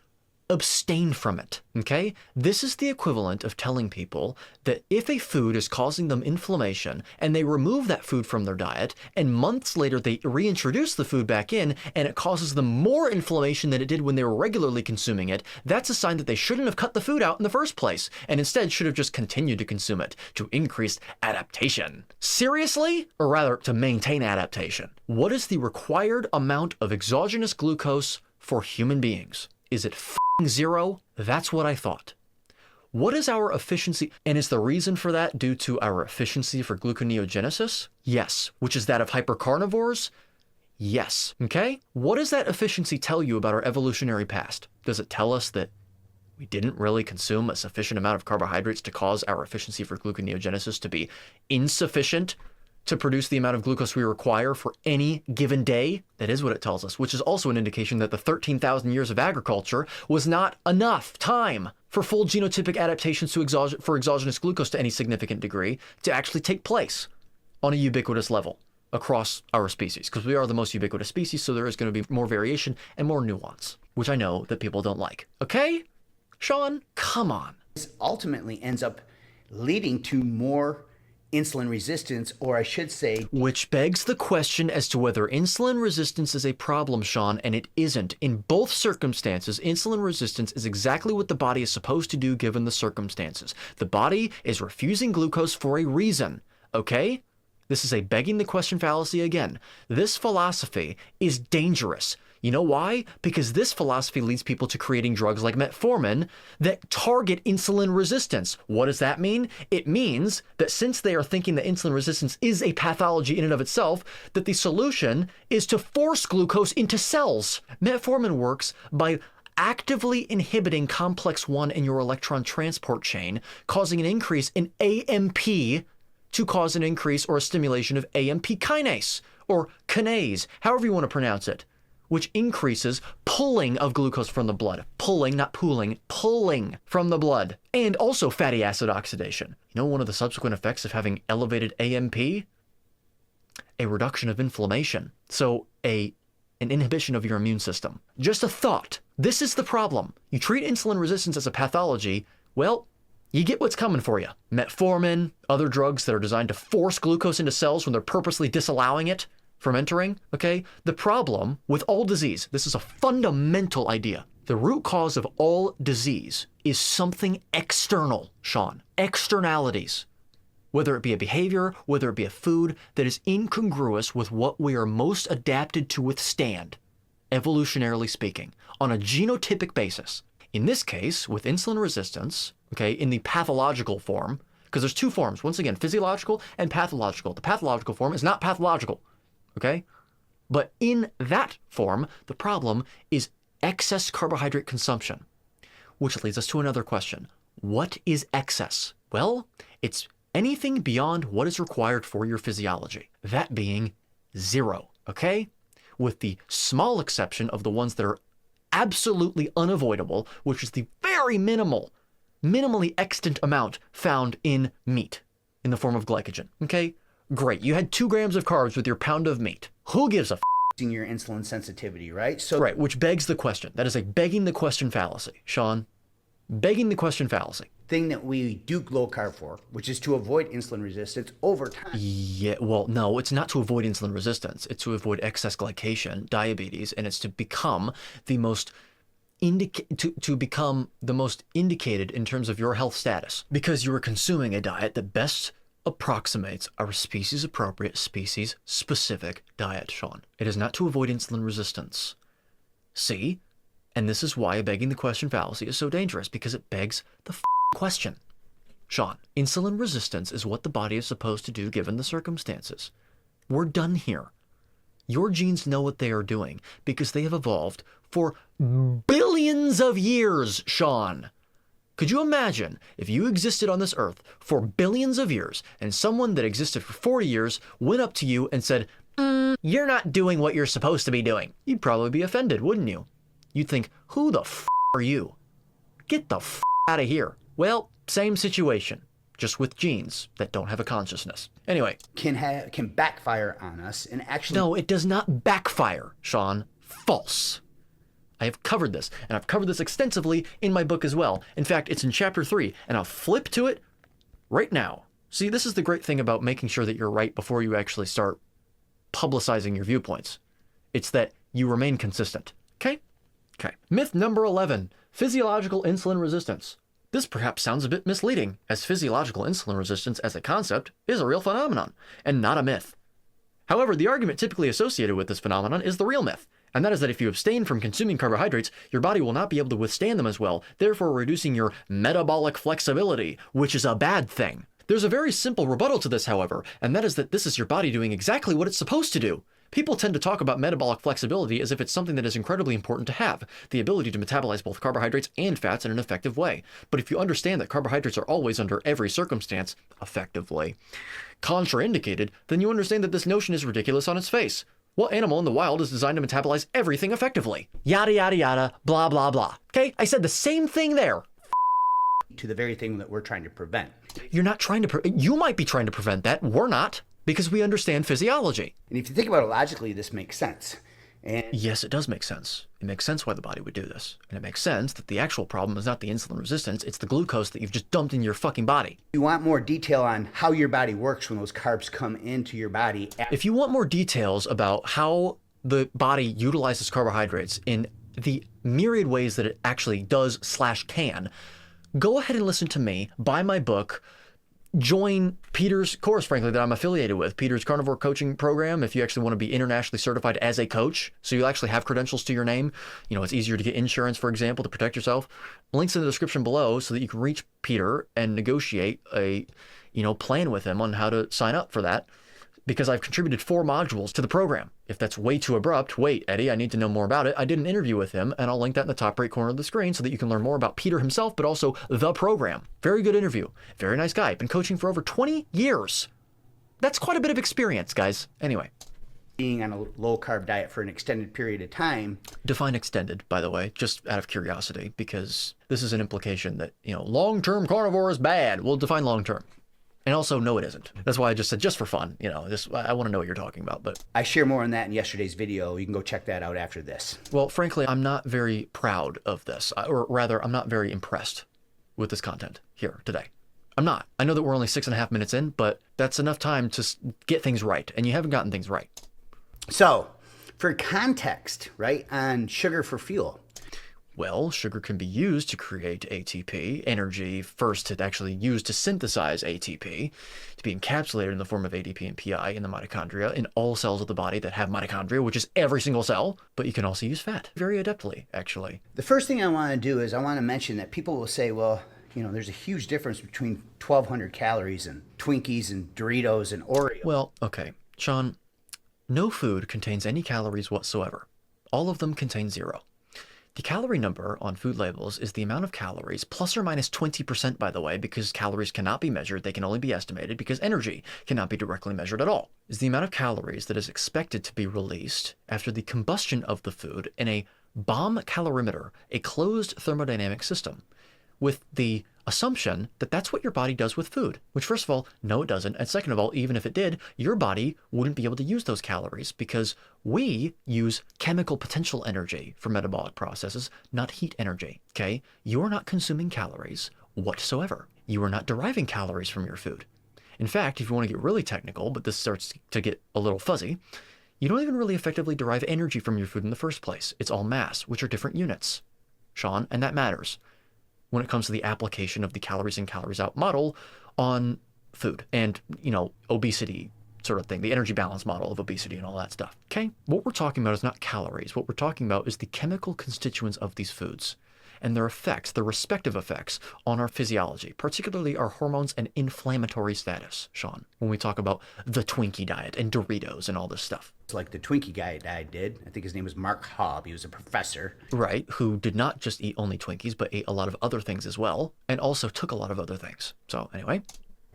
abstain from it, okay? This is the equivalent of telling people that if a food is causing them inflammation and they remove that food from their diet and months later they reintroduce the food back in and it causes them more inflammation than it did when they were regularly consuming it, that's a sign that they shouldn't have cut the food out in the first place and instead should have just continued to consume it to increase adaptation. Seriously? Or rather, to maintain adaptation. What is the required amount of exogenous glucose for human beings? Is it 0? That's what I thought. What is our efficiency? And is the reason for that due to our efficiency for gluconeogenesis? Yes. Which is that of hypercarnivores? Yes. Okay? What does that efficiency tell you about our evolutionary past? Does it tell us that we didn't really consume a sufficient amount of carbohydrates to cause our efficiency for gluconeogenesis to be insufficient to produce the amount of glucose we require for any given day? That is what it tells us, which is also an indication that the 13,000 years of agriculture was not enough time for full genotypic adaptations to exogenous glucose to any significant degree to actually take place on a ubiquitous level across our species, because we are the most ubiquitous species, so there is going to be more variation and more nuance, which I know that people don't like. Okay? Sean, come on. This ultimately ends up leading to more insulin resistance, or I should say, Which begs the question as to whether insulin resistance is a problem, Sean, and it isn't. In both circumstances, insulin resistance is exactly what the body is supposed to do given the circumstances. The body is refusing glucose for a reason, okay? This is a begging the question fallacy again. This philosophy is dangerous. You know why? Because this philosophy leads people to creating drugs like metformin that target insulin resistance. What does that mean? It means that since they are thinking that insulin resistance is a pathology in and of itself, that the solution is to force glucose into cells. Metformin works by actively inhibiting complex 1 in your electron transport chain, causing an increase in AMP to cause an increase or a stimulation of AMP kinase, or kinase, however you want to pronounce it, which increases pulling of glucose from the blood. Pulling, not pooling, pulling from the blood. And also fatty acid oxidation. You know one of the subsequent effects of having elevated AMP? A reduction of inflammation. So an inhibition of your immune system. Just a thought. This is the problem. You treat insulin resistance as a pathology, well, you get what's coming for you. Metformin, other drugs that are designed to force glucose into cells when they're purposely disallowing it from entering, okay? The problem with all disease, this is a fundamental idea. The root cause of all disease is something external, Sean. Externalities. Whether it be a behavior, whether it be a food that is incongruous with what we are most adapted to withstand, evolutionarily speaking, on a genotypic basis. In this case, with insulin resistance, okay, in the pathological form, because there's two forms, once again, physiological and pathological. The pathological form is not pathological. Okay? But in that form, the problem is excess carbohydrate consumption, which leads us to another question. What is excess? Well, it's anything beyond what is required for your physiology, that being 0, okay? With the small exception of the ones that are absolutely unavoidable, which is the very minimally extant amount found in meat in the form of glycogen, okay? Great, you had 2 grams of carbs with your pound of meat. Who gives a f***? in your insulin sensitivity, right? So Right, which begs the question. That is a begging the question fallacy, Sean. Begging the question fallacy. thing that we do low carb for, which is to avoid insulin resistance over time. Yeah, well, no, it's not to avoid insulin resistance. It's to avoid excess glycation, diabetes, and it's to become the most become the most indicated in terms of your health status, because you are consuming a diet that best approximates a species-appropriate, species-specific diet, Sean. It is not to avoid insulin resistance. See? And this is why begging the question fallacy is so dangerous, because it begs the question. Sean, insulin resistance is what the body is supposed to do given the circumstances. We're done here. Your genes know what they are doing because they have evolved for billions of years, Sean. Could you imagine if you existed on this earth for billions of years and someone that existed for 40 years went up to you and said, you're not doing what you're supposed to be doing? You'd probably be offended, wouldn't you? You'd think, who the are you? Get the out of here. Well, same situation, just with genes that don't have a consciousness. Anyway. Can backfire on us and actually... No, it does not backfire, Sean. False. I have covered this, and I've covered this extensively in my book as well. In fact, it's in chapter 3, and I'll flip to it right now. See, this is the great thing about making sure that you're right before you actually start publicizing your viewpoints. It's that you remain consistent. Okay? Okay. Myth number 11, physiological insulin resistance. This perhaps sounds a bit misleading, as physiological insulin resistance as a concept is a real phenomenon, and not a myth. However, the argument typically associated with this phenomenon is the real myth, and that is that if you abstain from consuming carbohydrates, your body will not be able to withstand them as well, therefore reducing your metabolic flexibility, which is a bad thing. There's a very simple rebuttal to this, however, and that is that this is your body doing exactly what it's supposed to do. People tend to talk about metabolic flexibility as if it's something that is incredibly important to have, the ability to metabolize both carbohydrates and fats in an effective way. But if you understand that carbohydrates are always under every circumstance, effectively, contraindicated, then you understand that this notion is ridiculous on its face. What animal in the wild is designed to metabolize everything effectively? Yada, yada, yada, blah, blah, blah. Okay? I said the same thing there. To the very thing that we're trying to prevent. You're not trying to... You might be trying to prevent that. We're not. Because we understand physiology. And if you think about it logically, this makes sense. And Yes, it does make sense. It makes sense why the body would do this. And it makes sense that the actual problem is not the insulin resistance, it's the glucose that you've just dumped in your fucking body. you want more detail on how your body works when those carbs come into your body. If you want more details about how the body utilizes carbohydrates in the myriad ways that it actually does/can, go ahead and listen to me, buy my book, join Peter's course, frankly, that I'm affiliated with, Peter's Carnivore Coaching Program, if you actually want to be internationally certified as a coach, so you actually have credentials to your name. You know, it's easier to get insurance, for example, to protect yourself. Links in the description below so that you can reach Peter and negotiate a, plan with him on how to sign up for that, because I've contributed 4 modules to the program. If that's way too abrupt, wait, Eddie, I need to know more about it. I did an interview with him, and I'll link that in the top right corner of the screen so that you can learn more about Peter himself, but also the program. Very good interview. Very nice guy. Been coaching for over 20 years. That's quite a bit of experience, guys. Anyway. Being on a low carb diet for an extended period of time. Define extended, by the way, just out of curiosity, because this is an implication that, long-term carnivore is bad. We'll define long-term. And also, no, it isn't. That's why I just said just for fun. I want to know what you're talking about. But I share more on that in yesterday's video. You can go check that out after this. Well, frankly, I'm not very proud of this, or rather, I'm not very impressed with this content here today. I'm not. I know that we're only 6.5 minutes in, but that's enough time to get things right, and you haven't gotten things right. So, for context, right, on sugar for fuel. Well, sugar can be used to create ATP, energy first to actually use to synthesize ATP, to be encapsulated in the form of ADP and PI in the mitochondria, in all cells of the body that have mitochondria, which is every single cell, but you can also use fat, very adeptly, actually. The first thing I want to do is I want to mention that people will say, well, there's a huge difference between 1,200 calories and Twinkies and Doritos and Oreos. Well, okay, Sean, no food contains any calories whatsoever. All of them contain 0. The calorie number on food labels is the amount of calories, plus or minus 20%, by the way, because calories cannot be measured. They can only be estimated because energy cannot be directly measured at all. Is the amount of calories that is expected to be released after the combustion of the food in a bomb calorimeter, a closed thermodynamic system, with the assumption that that's what your body does with food, which first of all, no, it doesn't. And second of all, even if it did, your body wouldn't be able to use those calories because we use chemical potential energy for metabolic processes, not heat energy, okay? You're not consuming calories whatsoever. You are not deriving calories from your food. In fact, if you want to get really technical, but this starts to get a little fuzzy, you don't even really effectively derive energy from your food in the first place. It's all mass, which are different units, Sean, and that matters when it comes to the application of the calories in, calories out model on food and, obesity sort of thing, the energy balance model of obesity and all that stuff. Okay? What we're talking about is not calories. What we're talking about is the chemical constituents of these foods and their effects, their respective effects on our physiology, particularly our hormones and inflammatory status, Sean, when we talk about the Twinkie diet and Doritos and all this stuff. It's like the Twinkie guy I did. I think his name was Mark Hobb. He was a professor. Right, who did not just eat only Twinkies, but ate a lot of other things as well, and also took a lot of other things. So anyway.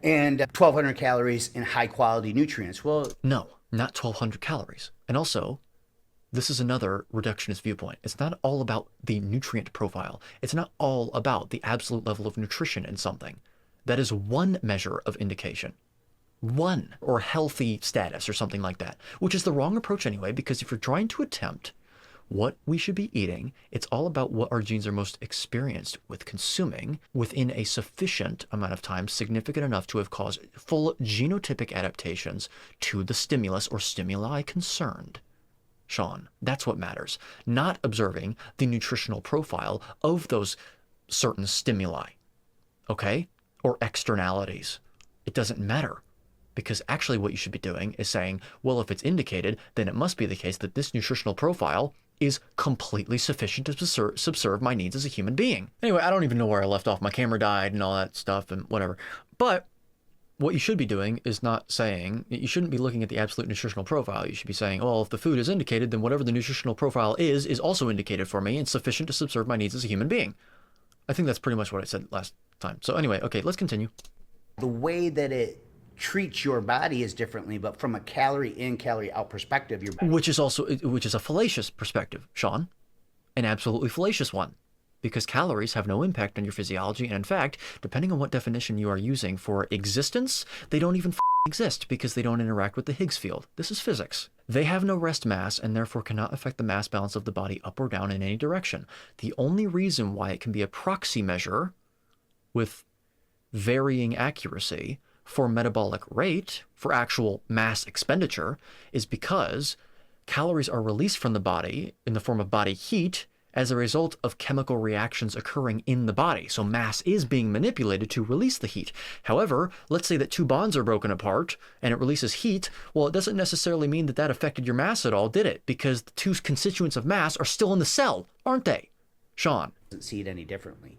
And 1,200 calories in high quality nutrients. Well, no, not 1,200 calories. And also, this is another reductionist viewpoint. It's not all about the nutrient profile. It's not all about the absolute level of nutrition in something. That is one measure of indication. One, or healthy status or something like that, which is the wrong approach anyway, because if you're trying to attempt what we should be eating, it's all about what our genes are most experienced with consuming within a sufficient amount of time, significant enough to have caused full genotypic adaptations to the stimulus or stimuli concerned. Sean, that's what matters, not observing the nutritional profile of those certain stimuli, okay? Or externalities. It doesn't matter, because actually what you should be doing is saying, well, if it's indicated, then it must be the case that this nutritional profile is completely sufficient to subserve my needs as a human being. Anyway, I don't even know where I left off. My camera died and all that stuff and whatever. But what you should be doing is not saying, you shouldn't be looking at the absolute nutritional profile. You should be saying, well, if the food is indicated, then whatever the nutritional profile is also indicated for me and sufficient to subserve my needs as a human being. I think that's pretty much what I said last time. So anyway, okay, let's continue. The way that it treats your body is differently, but from a calorie in, calorie out perspective, your body. Which is a fallacious perspective, Sean. An absolutely fallacious one. Because calories have no impact on your physiology, and in fact, depending on what definition you are using for existence, they don't even exist because they don't interact with the Higgs field. This is physics. They have no rest mass and therefore cannot affect the mass balance of the body up or down in any direction. The only reason why it can be a proxy measure with varying accuracy for metabolic rate, for actual mass expenditure, is because calories are released from the body in the form of body heat as a result of chemical reactions occurring in the body. So mass is being manipulated to release the heat. However, let's say that two bonds are broken apart and it releases heat. Well, it doesn't necessarily mean that that affected your mass at all, did it? Because the two constituents of mass are still in the cell, aren't they, Sean? Doesn't see it any differently.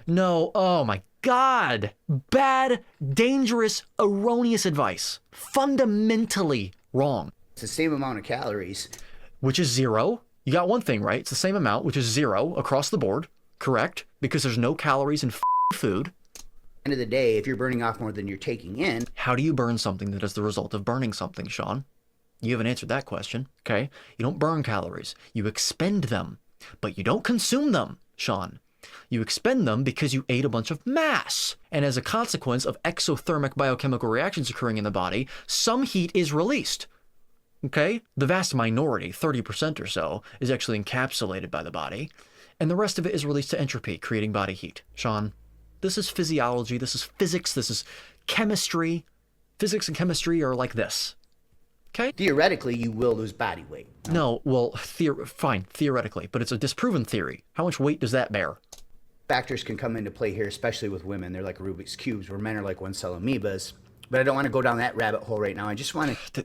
No, oh my God. Bad, dangerous, erroneous advice. Fundamentally wrong. It's the same amount of calories. Which is zero. You got one thing right. It's the same amount, which is zero across the board. Correct? Because there's no calories in food. End of the day, if you're burning off more than you're taking in. How do you burn something that is the result of burning something, Sean? You haven't answered that question, okay? You don't burn calories. You expend them, but you don't consume them, Sean. You expend them because you ate a bunch of mass. And as a consequence of exothermic biochemical reactions occurring in the body, some heat is released. Okay? The vast minority, 30% or so, is actually encapsulated by the body, and the rest of it is released to entropy, creating body heat. Sean, this is physiology, this is physics, this is chemistry. Physics and chemistry are like this. Okay? Theoretically, you will lose body weight. No, well, fine, theoretically, but it's a disproven theory. How much weight does that bear? Factors can come into play here, especially with women. They're like Rubik's Cubes, where men are like one-cell amoebas. But I don't want to go down that rabbit hole right now. I just want to...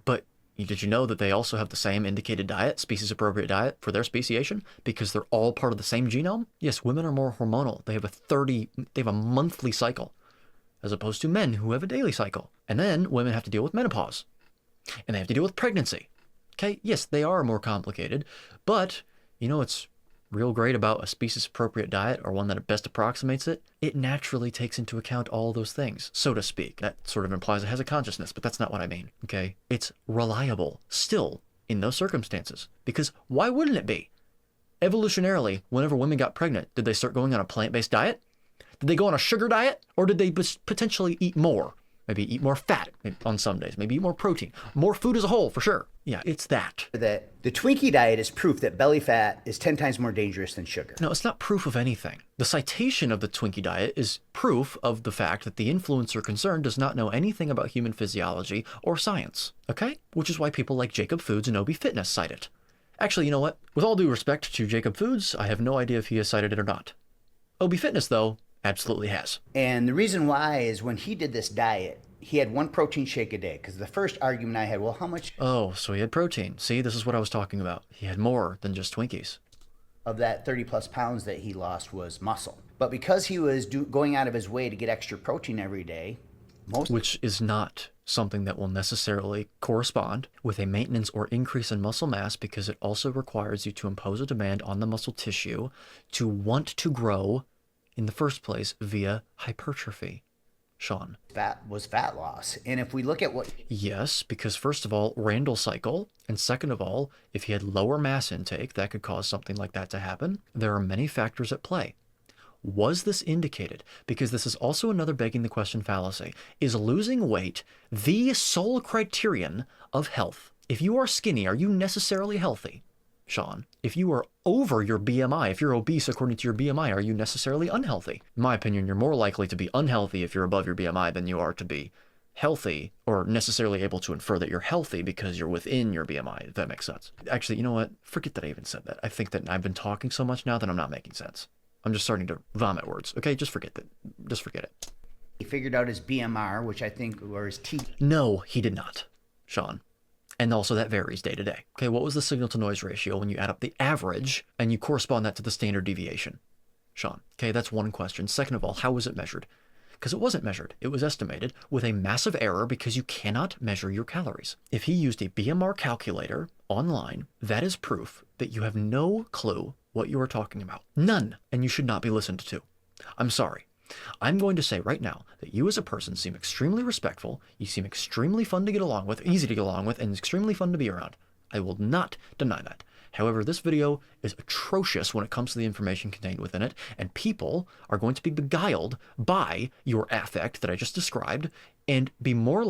But did you know that they also have the same indicated diet, species-appropriate diet, for their speciation? Because they're all part of the same genome? Yes, women are more hormonal. They have a monthly cycle, as opposed to men who have a daily cycle. And then women have to deal with menopause. And they have to deal with pregnancy. Okay, yes, they are more complicated, but you know what's real great about a species-appropriate diet, or one that best approximates it? It naturally takes into account all those things, so to speak. That sort of implies it has a consciousness, but that's not what I mean, okay? It's reliable, still, in those circumstances. Because why wouldn't it be? Evolutionarily, whenever women got pregnant, did they start going on a plant-based diet? Did they go on a sugar diet? Or did they potentially eat more? Maybe eat more fat on some days. Maybe eat more protein. More food as a whole, for sure. Yeah, it's that. That the Twinkie diet is proof that belly fat is 10 times more dangerous than sugar. No, it's not proof of anything. The citation of the Twinkie diet is proof of the fact that the influencer concerned does not know anything about human physiology or science. Okay? Which is why people like Jacob Foods and Obi Fitness cite it. Actually, you know what? With all due respect to Jacob Foods, I have no idea if he has cited it or not. Obi Fitness, though, absolutely has. And the reason why is when he did this diet, he had one protein shake a day. Because the first argument I had, well, how much Oh, so he had protein. See, this is what I was talking about. He had more than just Twinkies. of that 30 plus pounds that he lost was muscle? But because he was going out of his way to get extra protein every day, Which is not something that will necessarily correspond with a maintenance or increase in muscle mass, because it also requires you to impose a demand on the muscle tissue to want to grow in the first place via hypertrophy. Sean. fat was fat loss. And if we look at what Yes, because first of all, Randall cycle, and second of all, if he had lower mass intake, that could cause something like that to happen. There are many factors at play. Was this indicated? Because this is also another begging the question fallacy. Is losing weight the sole criterion of health? If you are skinny, are you necessarily healthy, Sean? If you are over your BMI, if you're obese according to your BMI, are you necessarily unhealthy? In my opinion, you're more likely to be unhealthy if you're above your BMI than you are to be healthy, or necessarily able to infer that you're healthy because you're within your BMI, if that makes sense. Actually, you know what? Forget that I even said that. I think that I've been talking so much now that I'm not making sense. I'm just starting to vomit words. Okay, just forget that. Just forget it. he figured out his BMR, which I think, or his T. No, he did not, Sean. And also that varies day to day. Okay, what was the signal to noise ratio when you add up the average and you correspond that to the standard deviation? Sean, okay, that's one question. Second of all, how was it measured? Because it wasn't measured. It was estimated with a massive error because you cannot measure your calories. If he used a BMR calculator online, that is proof that you have no clue what you are talking about. None. And you should not be listened to. I'm sorry. I'm going to say right now that you as a person seem extremely respectful, you seem extremely fun to get along with, easy to get along with, and extremely fun to be around. I will not deny that. However, this video is atrocious when it comes to the information contained within it, and people are going to be beguiled by your affect that I just described and be more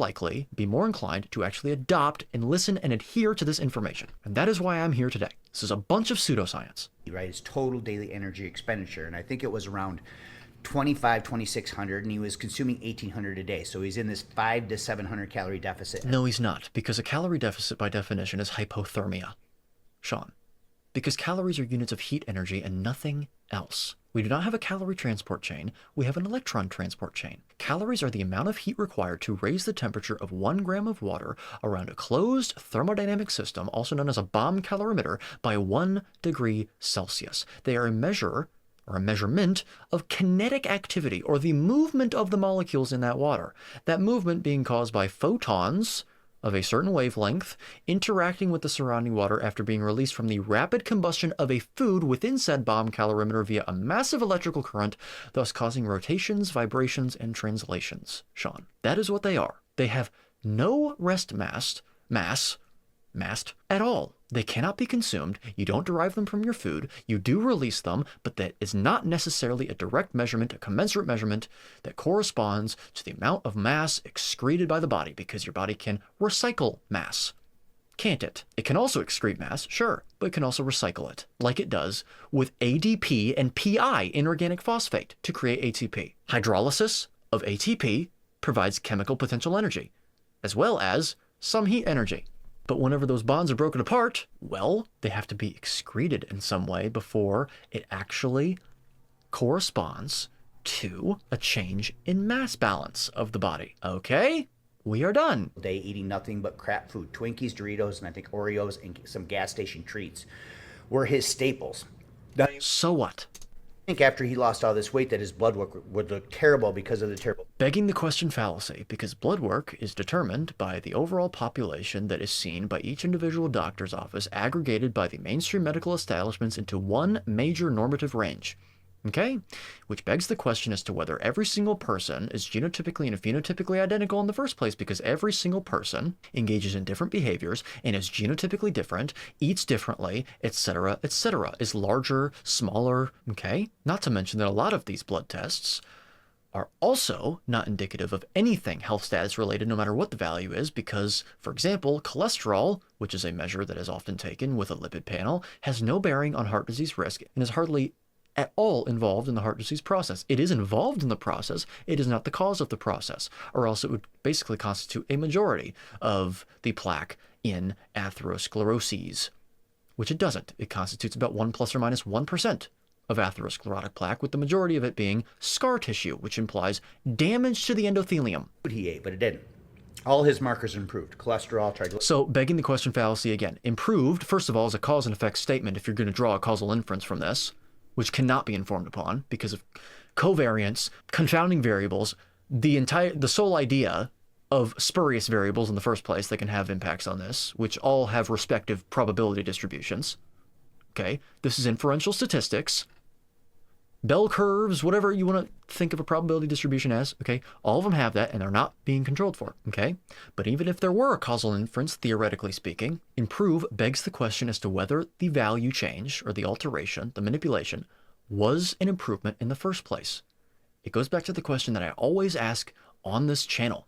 inclined to actually adopt and listen and adhere to this information. And that is why I'm here today. This is a bunch of pseudoscience. Right, his total daily energy expenditure, and I think it was around 2,600, and he was consuming 1,800 a day. So he's in this 500 to 700 calorie deficit. No, he's not, because a calorie deficit by definition is hypothermia, Sean. Because calories are units of heat energy and nothing else. We do not have a calorie transport chain, we have an electron transport chain. Calories are the amount of heat required to raise the temperature of 1 gram of water around a closed thermodynamic system, also known as a bomb calorimeter, by 1 degree Celsius. They are a measure or a measurement of kinetic activity, or the movement of the molecules in that water. That movement being caused by photons of a certain wavelength interacting with the surrounding water after being released from the rapid combustion of a food within said bomb calorimeter via a massive electrical current, thus causing rotations, vibrations, and translations. Sean, that is what they are. They have no rest mass at all. They cannot be consumed. You don't derive them from your food. You do release them, but that is not necessarily a direct measurement, a commensurate measurement that corresponds to the amount of mass excreted by the body, because your body can recycle mass. Can't it? It can also excrete mass, sure, but it can also recycle it, like it does with ADP and PI, inorganic phosphate, to create ATP. Hydrolysis of ATP provides chemical potential energy, as well as some heat energy. But whenever those bonds are broken apart, well, they have to be excreted in some way before it actually corresponds to a change in mass balance of the body. Okay? We are done. Day eating nothing but crap food. Twinkies, Doritos, and I think Oreos and some gas station treats were his staples. Now, So what? I think after he lost all this weight that his blood work would look terrible because of the terrible. Begging the question fallacy, because blood work is determined by the overall population that is seen by each individual doctor's office, aggregated by the mainstream medical establishments into one major normative range. Okay? Which begs the question as to whether every single person is genotypically and phenotypically identical in the first place, because every single person engages in different behaviors and is genotypically different, eats differently, etc., is larger, smaller, okay? Not to mention that a lot of these blood tests are also not indicative of anything health status related, no matter what the value is, because, for example, cholesterol, which is a measure that is often taken with a lipid panel, has no bearing on heart disease risk and is hardly at all involved in the heart disease process. It is involved in the process, it is not the cause of the process, or else it would basically constitute a majority of the plaque in atherosclerosis, which it doesn't. It constitutes about 1 plus or minus 1% of atherosclerotic plaque, with the majority of it being scar tissue, which implies damage to the endothelium. Food he ate, but it didn't. All his markers improved. Cholesterol, triglycerides. So, begging the question fallacy again. Improved, first of all, is a cause and effect statement if you're going to draw a causal inference from this, which cannot be informed upon because of covariance, confounding variables, the sole idea of spurious variables in the first place that can have impacts on this, which all have respective probability distributions. Okay, this is inferential statistics, bell curves, whatever you want to think of a probability distribution as, okay? All of them have that, and they're not being controlled for, okay? But even if there were a causal inference, theoretically speaking, improve begs the question as to whether the value change, or the alteration, the manipulation, was an improvement in the first place. It goes back to the question that I always ask on this channel.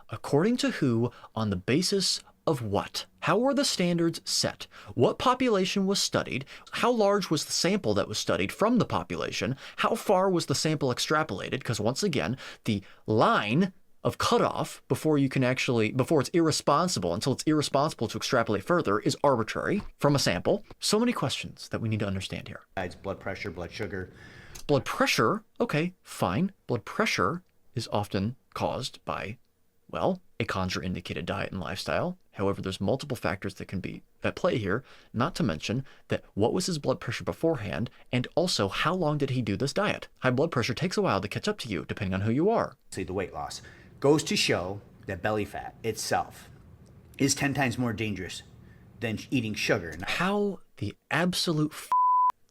According to who, on the basis of what? How were the standards set? What population was studied? How large was the sample that was studied from the population? How far was the sample extrapolated? Because once again, the line of cutoff before it's irresponsible, until it's irresponsible to extrapolate further, is arbitrary from a sample. So many questions that we need to understand here. Blood pressure, blood sugar. Blood pressure, okay, fine. Blood pressure is often caused by, well, a contraindicated diet and lifestyle. However, there's multiple factors that can be at play here, not to mention that what was his blood pressure beforehand, and also how long did he do this diet? High blood pressure takes a while to catch up to you, depending on who you are. See, the weight loss goes to show that belly fat itself is 10 times more dangerous than eating sugar. How the absolute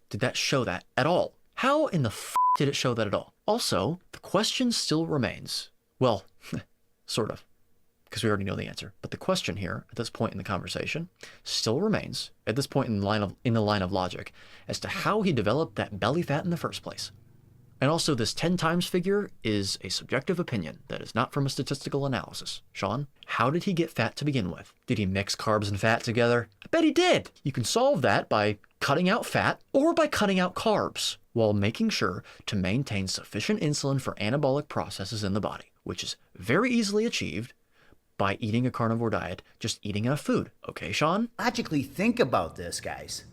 did that show that at all? How in the did it show that at all? Also, the question still remains. Well, sort of. because we already know the answer. But the question here, at this point in the conversation, still remains, at this point in the line of logic, as to how he developed that belly fat in the first place. And also, this 10 times figure is a subjective opinion that is not from a statistical analysis. Sean, how did he get fat to begin with? Did he mix carbs and fat together? I bet he did. You can solve that by cutting out fat or by cutting out carbs, while making sure to maintain sufficient insulin for anabolic processes in the body, which is very easily achieved by eating a carnivore diet, just eating enough food. Okay, Sean? Logically think about this, guys.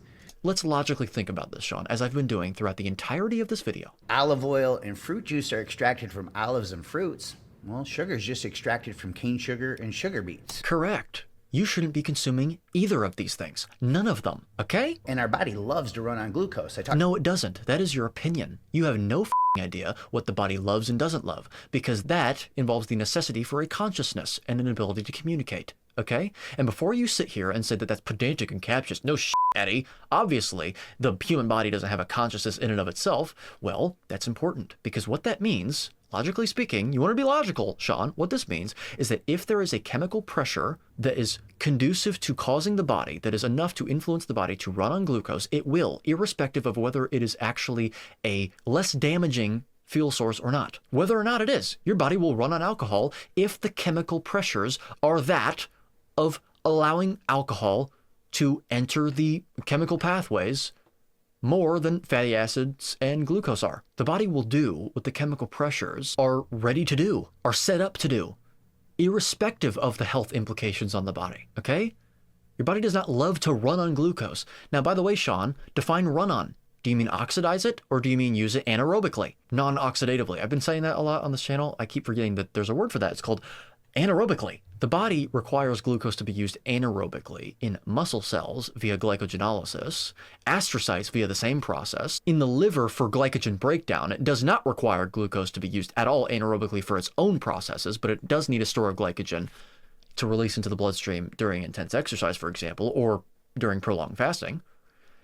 Let's logically think about this, Sean, as I've been doing throughout the entirety of this video. Olive oil and fruit juice are extracted from olives and fruits. Well, sugar is just extracted from cane sugar and sugar beets. Correct. You shouldn't be consuming either of these things. None of them, okay? And our body loves to run on glucose. No, it doesn't. That is your opinion. You have no idea what the body loves and doesn't love, because that involves the necessity for a consciousness and an ability to communicate, okay? And before you sit here and say that that's pedantic and captious, no Eddie, obviously the human body doesn't have a consciousness in and of itself. Well, that's important, because what that means, logically speaking, you want to be logical, Sean, what this means is that if there is a chemical pressure that is conducive to causing the body, that is enough to influence the body to run on glucose, it will, irrespective of whether it is actually a less damaging fuel source or not. Whether or not it is, your body will run on alcohol if the chemical pressures are that of allowing alcohol to enter the chemical pathways more than fatty acids and glucose are. The body will do what the chemical pressures are ready to do, are set up to do, irrespective of the health implications on the body, okay? Your body does not love to run on glucose. Now, by the way, Sean, define run on. Do you mean oxidize it, or do you mean use it anaerobically, non-oxidatively? I've been saying that a lot on this channel. I keep forgetting that there's a word for that. It's called anaerobically. The body requires glucose to be used anaerobically in muscle cells via glycogenolysis, astrocytes via the same process. In the liver for glycogen breakdown, it does not require glucose to be used at all anaerobically for its own processes, but it does need a store of glycogen to release into the bloodstream during intense exercise, for example, or during prolonged fasting.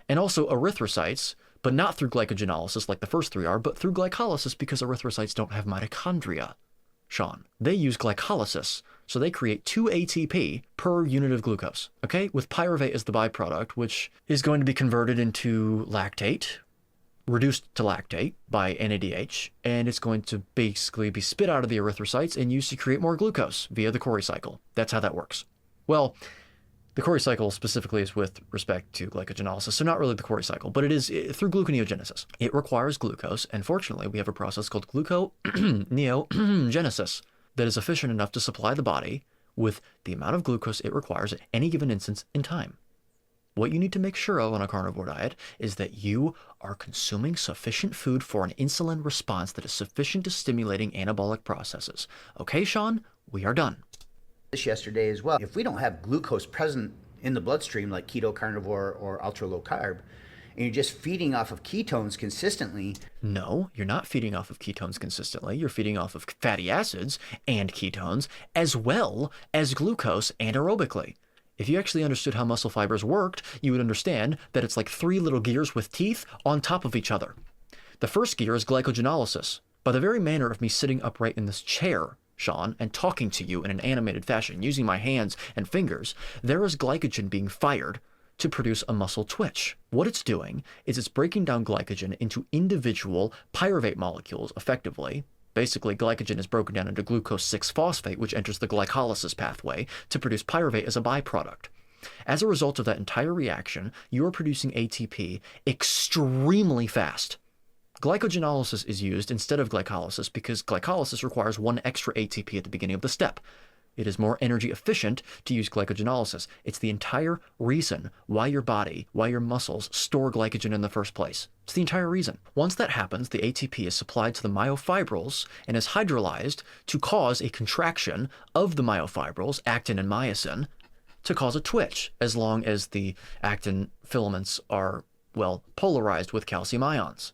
And also erythrocytes, but not through glycogenolysis like the first three are, but through glycolysis, because erythrocytes don't have mitochondria. Sean, they use glycolysis, so they create 2 ATP per unit of glucose, okay? With pyruvate as the byproduct, which is going to be converted into lactate, reduced to lactate by NADH, and it's going to basically be spit out of the erythrocytes and used to create more glucose via the Cori cycle. That's how that works. Well, the Cori cycle specifically is with respect to glycogenolysis, so not really the Cori cycle, but it is through gluconeogenesis. It requires glucose, and fortunately, we have a process called gluconeogenesis that is efficient enough to supply the body with the amount of glucose it requires at any given instance in time. What you need to make sure of on a carnivore diet is that you are consuming sufficient food for an insulin response that is sufficient to stimulating anabolic processes. Okay, Sean, we are done. This yesterday as well. If we don't have glucose present in the bloodstream like keto carnivore or ultra low carb, and you're just feeding off of ketones consistently. No, you're not feeding off of ketones consistently. You're feeding off of fatty acids and ketones as well as glucose anaerobically. If you actually understood how muscle fibers worked, you would understand that it's like 3 little gears with teeth on top of each other. The first gear is glycogenolysis. By the very manner of me sitting upright in this chair, Sean, and talking to you in an animated fashion, using my hands and fingers, there is glycogen being fired to produce a muscle twitch. What it's doing is it's breaking down glycogen into individual pyruvate molecules effectively. Basically, glycogen is broken down into glucose 6-phosphate, which enters the glycolysis pathway to produce pyruvate as a byproduct. As a result of that entire reaction, you are producing ATP extremely fast. Glycogenolysis is used instead of glycolysis because glycolysis requires 1 extra ATP at the beginning of the step. It is more energy efficient to use glycogenolysis. It's the entire reason why your body, why your muscles store glycogen in the first place. It's the entire reason. Once that happens, the ATP is supplied to the myofibrils and is hydrolyzed to cause a contraction of the myofibrils, actin and myosin, to cause a twitch, as long as the actin filaments are, well, polarized with calcium ions.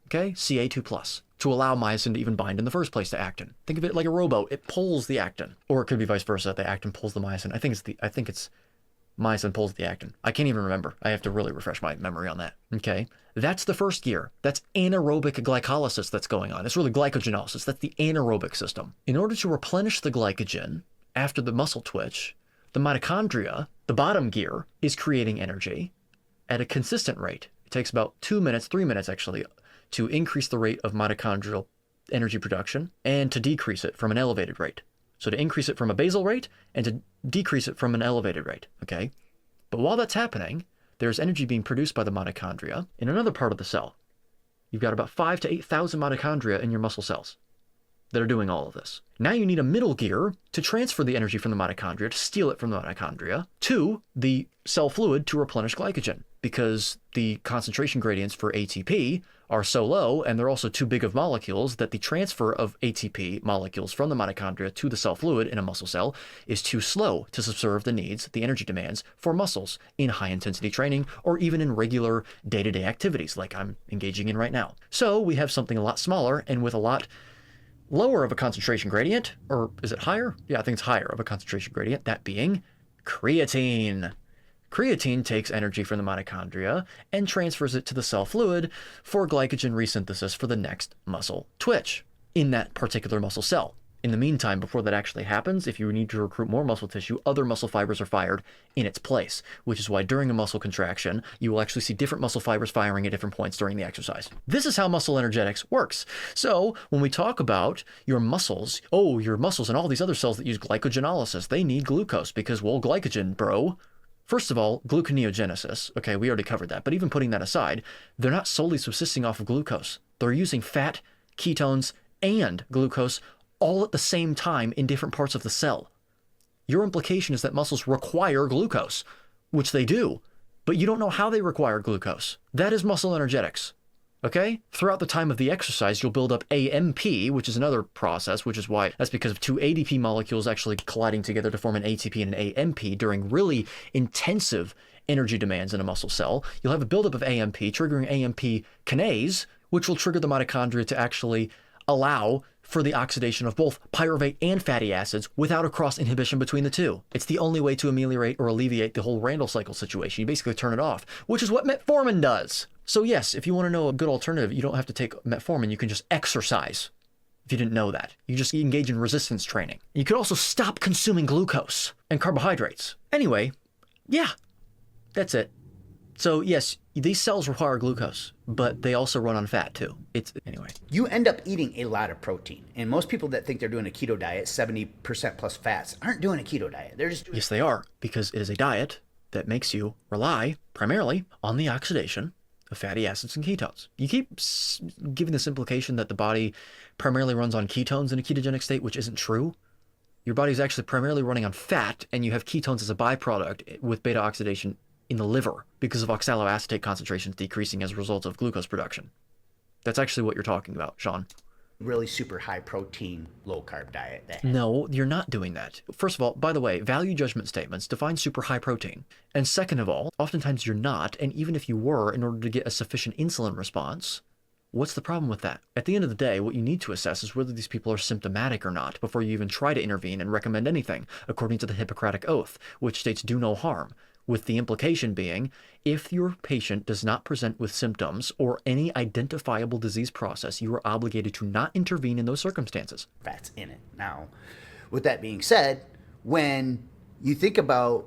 Okay, Ca2+, to allow myosin to even bind in the first place to actin. Think of it like a rowboat. It pulls the actin. Or it could be vice versa. The actin pulls the myosin. I think it's myosin pulls the actin. I can't even remember. I have to really refresh my memory on that. Okay, that's the first gear. That's anaerobic glycolysis that's going on. It's really glycogenolysis. That's the anaerobic system. In order to replenish the glycogen after the muscle twitch, the mitochondria, the bottom gear, is creating energy at a consistent rate. It takes about 2 minutes, 3 minutes actually, to increase the rate of mitochondrial energy production and to decrease it from an elevated rate. So to increase it from a basal rate and to decrease it from an elevated rate, okay? But while that's happening, there's energy being produced by the mitochondria in another part of the cell. You've got about 5,000 to 8,000 mitochondria in your muscle cells that are doing all of this. Now you need a middle gear to transfer the energy from the mitochondria, to steal it from the mitochondria, to the cell fluid to replenish glycogen, because the concentration gradients for ATP are so low, and they're also too big of molecules, that the transfer of ATP molecules from the mitochondria to the cell fluid in a muscle cell is too slow to subserve the needs, the energy demands for muscles in high-intensity training or even in regular day-to-day activities like I'm engaging in right now. So we have something a lot smaller and with a lot lower of a concentration gradient, or is it higher? Yeah, I think it's higher of a concentration gradient, that being creatine. Creatine takes energy from the mitochondria and transfers it to the cell fluid for glycogen resynthesis for the next muscle twitch in that particular muscle cell. In the meantime, before that actually happens, if you need to recruit more muscle tissue, other muscle fibers are fired in its place, which is why during a muscle contraction, you will actually see different muscle fibers firing at different points during the exercise. This is how muscle energetics works. So when we talk about your muscles, your muscles and all these other cells that use glycogenolysis, they need glucose because, well, glycogen, bro. First of all, gluconeogenesis. Okay, we already covered that. But even putting that aside, they're not solely subsisting off of glucose. They're using fat, ketones, and glucose all at the same time in different parts of the cell. Your implication is that muscles require glucose, which they do, but you don't know how they require glucose. That is muscle energetics. Okay? Throughout the time of the exercise, you'll build up AMP, which is another process, which is why that's because of two ADP molecules actually colliding together to form an ATP and an AMP during really intensive energy demands in a muscle cell. You'll have a buildup of AMP, triggering AMP kinase, which will trigger the mitochondria to actually allow for the oxidation of both pyruvate and fatty acids without a cross inhibition between the two. It's the only way to ameliorate or alleviate the whole Randle cycle situation. You basically turn it off, which is what metformin does. So yes, if you want to know a good alternative, you don't have to take metformin. You can just exercise. If you didn't know that, you just engage in resistance training. You could also stop consuming glucose and carbohydrates. Anyway, yeah, that's it. So yes, these cells require glucose, but they also run on fat too. Anyway. You end up eating a lot of protein. And most people that think they're doing a keto diet, 70% plus fats, aren't doing a keto diet. They're just doing... Yes, they are, because it is a diet that makes you rely primarily on the oxidation of fatty acids and ketones. You keep giving this implication that the body primarily runs on ketones in a ketogenic state, which isn't true. Your body is actually primarily running on fat, and you have ketones as a byproduct with beta oxidation in the liver because of oxaloacetate concentrations decreasing as a result of glucose production. That's actually what you're talking about, Sean. Really super high protein, low carb diet. No, you're not doing that. First of all, by the way, value judgment statements define super high protein. And second of all, oftentimes you're not, and even if you were, in order to get a sufficient insulin response, what's the problem with that? At the end of the day, what you need to assess is whether these people are symptomatic or not before you even try to intervene and recommend anything, according to the Hippocratic Oath, which states do no harm. With the implication being, if your patient does not present with symptoms or any identifiable disease process, you are obligated to not intervene in those circumstances. Fats in it. Now, with that being said, when you think about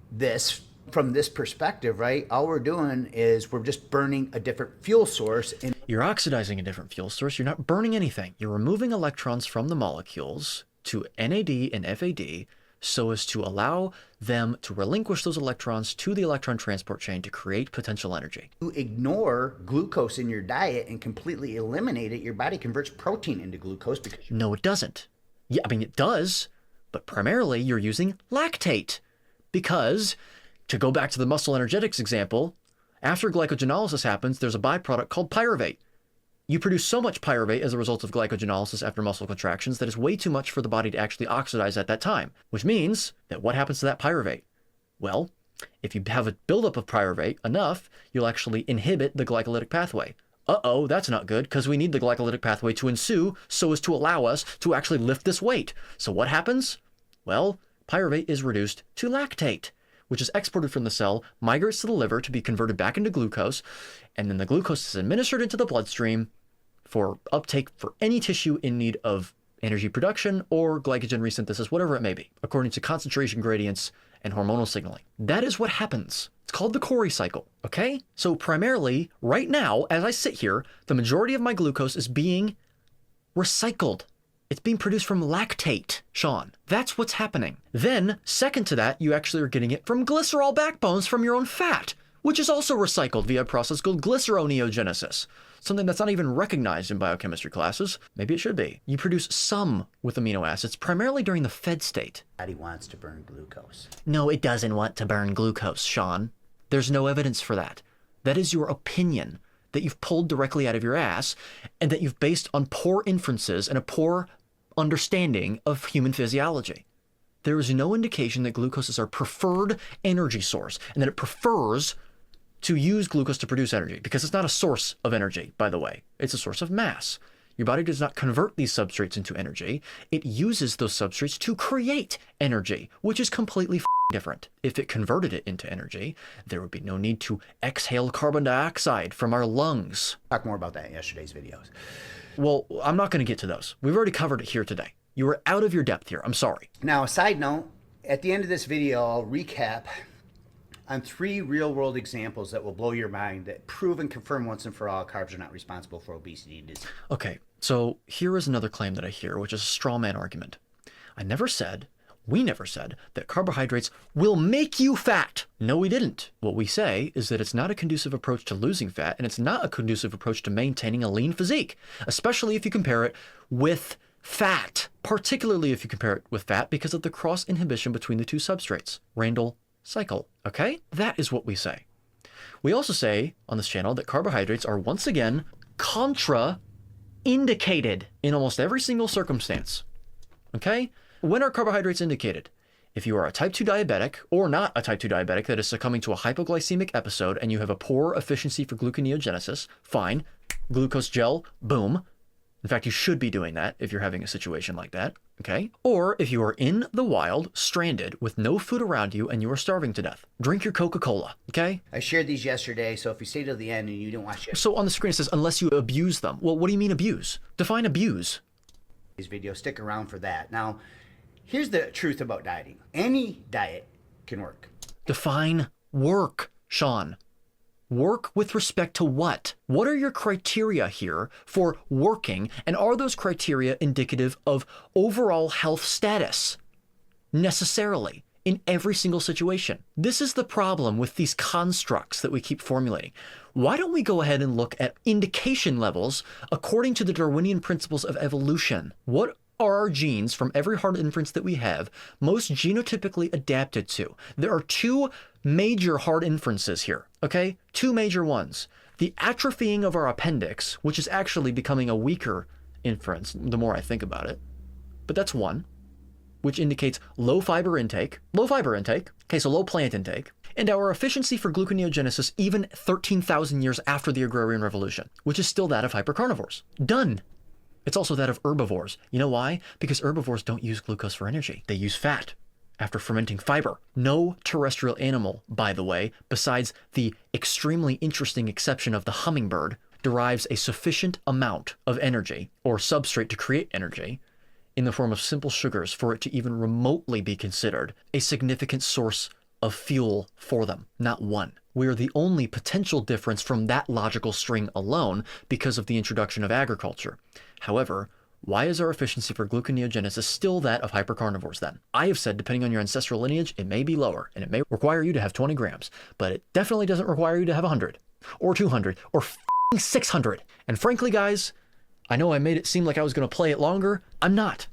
this from this perspective, right, all we're doing is we're just burning a different fuel source. You're oxidizing a different fuel source. You're not burning anything. You're removing electrons from the molecules to NAD and FAD so as to allow them to relinquish those electrons to the electron transport chain to create potential energy. You ignore glucose in your diet and completely eliminate it, your body converts protein into glucose because... No, it doesn't. Yeah, I mean, it does, but primarily you're using lactate because, to go back to the muscle energetics example, after glycogenolysis happens, there's a byproduct called pyruvate. You produce so much pyruvate as a result of glycogenolysis after muscle contractions that is way too much for the body to actually oxidize at that time, which means that what happens to that pyruvate? Well, if you have a buildup of pyruvate enough, you'll actually inhibit the glycolytic pathway. Uh-oh, that's not good because we need the glycolytic pathway to ensue so as to allow us to actually lift this weight. So what happens? Well, pyruvate is reduced to lactate, which is exported from the cell, migrates to the liver to be converted back into glucose, and then the glucose is administered into the bloodstream for uptake for any tissue in need of energy production or glycogen resynthesis, whatever it may be, according to concentration gradients and hormonal signaling. That is what happens. It's called the Cori cycle, okay? So primarily, right now, as I sit here, the majority of my glucose is being recycled. It's being produced from lactate, Sean. That's what's happening. Then, second to that, you actually are getting it from glycerol backbones from your own fat, which is also recycled via a process called glyceroneogenesis, something that's not even recognized in biochemistry classes. Maybe it should be. You produce some with amino acids, primarily during the fed state. Body wants to burn glucose. No, it doesn't want to burn glucose, Sean. There's no evidence for that. That is your opinion that you've pulled directly out of your ass and that you've based on poor inferences and a poor understanding of human physiology. There is no indication that glucose is our preferred energy source and that it prefers to use glucose to produce energy, because it's not a source of energy, by the way. It's a source of mass. Your body does not convert these substrates into energy. It uses those substrates to create energy, which is completely different. If it converted it into energy, there would be no need to exhale carbon dioxide from our lungs. Talk more about that in yesterday's videos. Well, I'm not going to get to those. We've already covered it here today. You were out of your depth here. I'm sorry. Now, a side note, at the end of this video, I'll recap on 3 real-world examples that will blow your mind that prove and confirm once and for all carbs are not responsible for obesity and disease. Okay, so here is another claim that I hear, which is a straw man argument. We never said that carbohydrates will make you fat. No, we didn't. What we say is that it's not a conducive approach to losing fat, and it's not a conducive approach to maintaining a lean physique, especially if you compare it with fat, particularly if you compare it with fat because of the cross inhibition between the two substrates, Randall cycle, okay? That is what we say. We also say on this channel that carbohydrates are once again contraindicated in almost every single circumstance, okay? When are carbohydrates indicated? If you are a type 2 diabetic or not a type 2 diabetic that is succumbing to a hypoglycemic episode and you have a poor efficiency for gluconeogenesis, fine, glucose gel, boom. In fact, you should be doing that if you're having a situation like that, okay? Or if you are in the wild, stranded, with no food around you and you are starving to death, drink your Coca-Cola, okay? I shared these yesterday, so if you stay till the end and you didn't watch it, So on the screen it says, unless you abuse them. Well, what do you mean abuse? Define abuse. these videos, stick around for that. Now, here's the truth about dieting. Any diet can work. Define work, Sean. Work with respect to what? What are your criteria here for working, and are those criteria indicative of overall health status? Necessarily, in every single situation. This is the problem with these constructs that we keep formulating. Why don't we go ahead and look at indication levels according to the Darwinian principles of evolution? What are our genes from every hard inference that we have most genotypically adapted to? There are 2 major hard inferences here, okay? 2 major ones. The atrophying of our appendix, which is actually becoming a weaker inference the more I think about it, but that's one, which indicates low fiber intake, okay, so low plant intake, and our efficiency for gluconeogenesis even 13,000 years after the agrarian revolution, which is still that of hypercarnivores. Done. It's also that of herbivores. You know why? Because herbivores don't use glucose for energy. They use fat after fermenting fiber. No terrestrial animal, by the way, besides the extremely interesting exception of the hummingbird, derives a sufficient amount of energy or substrate to create energy in the form of simple sugars for it to even remotely be considered a significant source of fuel for them. Not one. We are the only potential difference from that logical string alone because of the introduction of agriculture. However, why is our efficiency for gluconeogenesis still that of hypercarnivores then? I have said, depending on your ancestral lineage, it may be lower, and it may require you to have 20 grams, but it definitely doesn't require you to have 100, or 200, or 600. And frankly, guys, I know I made it seem like I was going to play it longer. I'm not.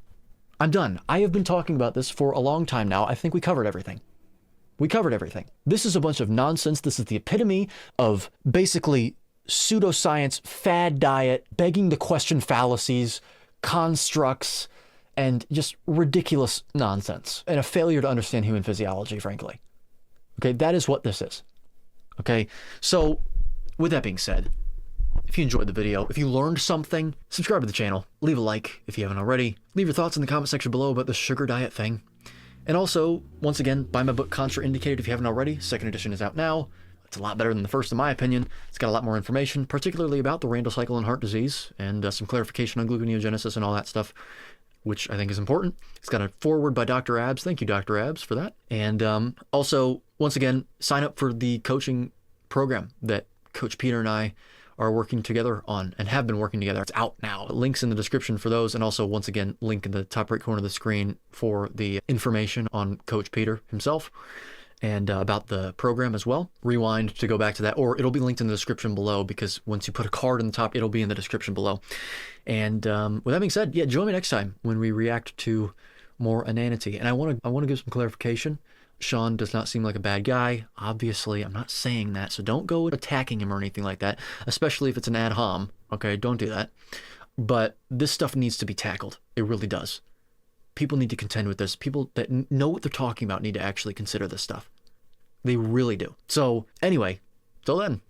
I'm done. I have been talking about this for a long time now. I think we covered everything. This is a bunch of nonsense. This is the epitome of basically pseudoscience, fad diet, begging the question fallacies, constructs, and just ridiculous nonsense, and a failure to understand human physiology, frankly. Okay, that is what this is. Okay, so with that being said, if you enjoyed the video, if you learned something, subscribe to the channel, leave a like if you haven't already, leave your thoughts in the comment section below about the sugar diet thing. And also, once again, buy my book Contraindicated if you haven't already. 2nd edition is out now. It's a lot better than the first, in my opinion. It's got a lot more information, particularly about the Randall cycle and heart disease, and some clarification on gluconeogenesis and all that stuff. which I think is important. It's got a foreword by Dr. Abs. Thank you, Dr. Abs, for that. And also, once again, sign up for the coaching program that Coach Peter and I are working together on and have been working together. It's out now. Links in the description for those. And also, once again, link in the top right corner of the screen for the information on Coach Peter himself and about the program as well. Rewind to go back to that, or it'll be linked in the description below, because once you put a card in the top, it'll be in the description below. And with that being said, yeah, join me next time when we react to more Inanity. And I want to give some clarification. Sean does not seem like a bad guy. Obviously, I'm not saying that, so don't go attacking him or anything like that, especially if it's an ad hom. Okay, don't do that. But this stuff needs to be tackled. It really does. People need to contend with this. People that know what they're talking about need to actually consider this stuff. They really do. So anyway, till then.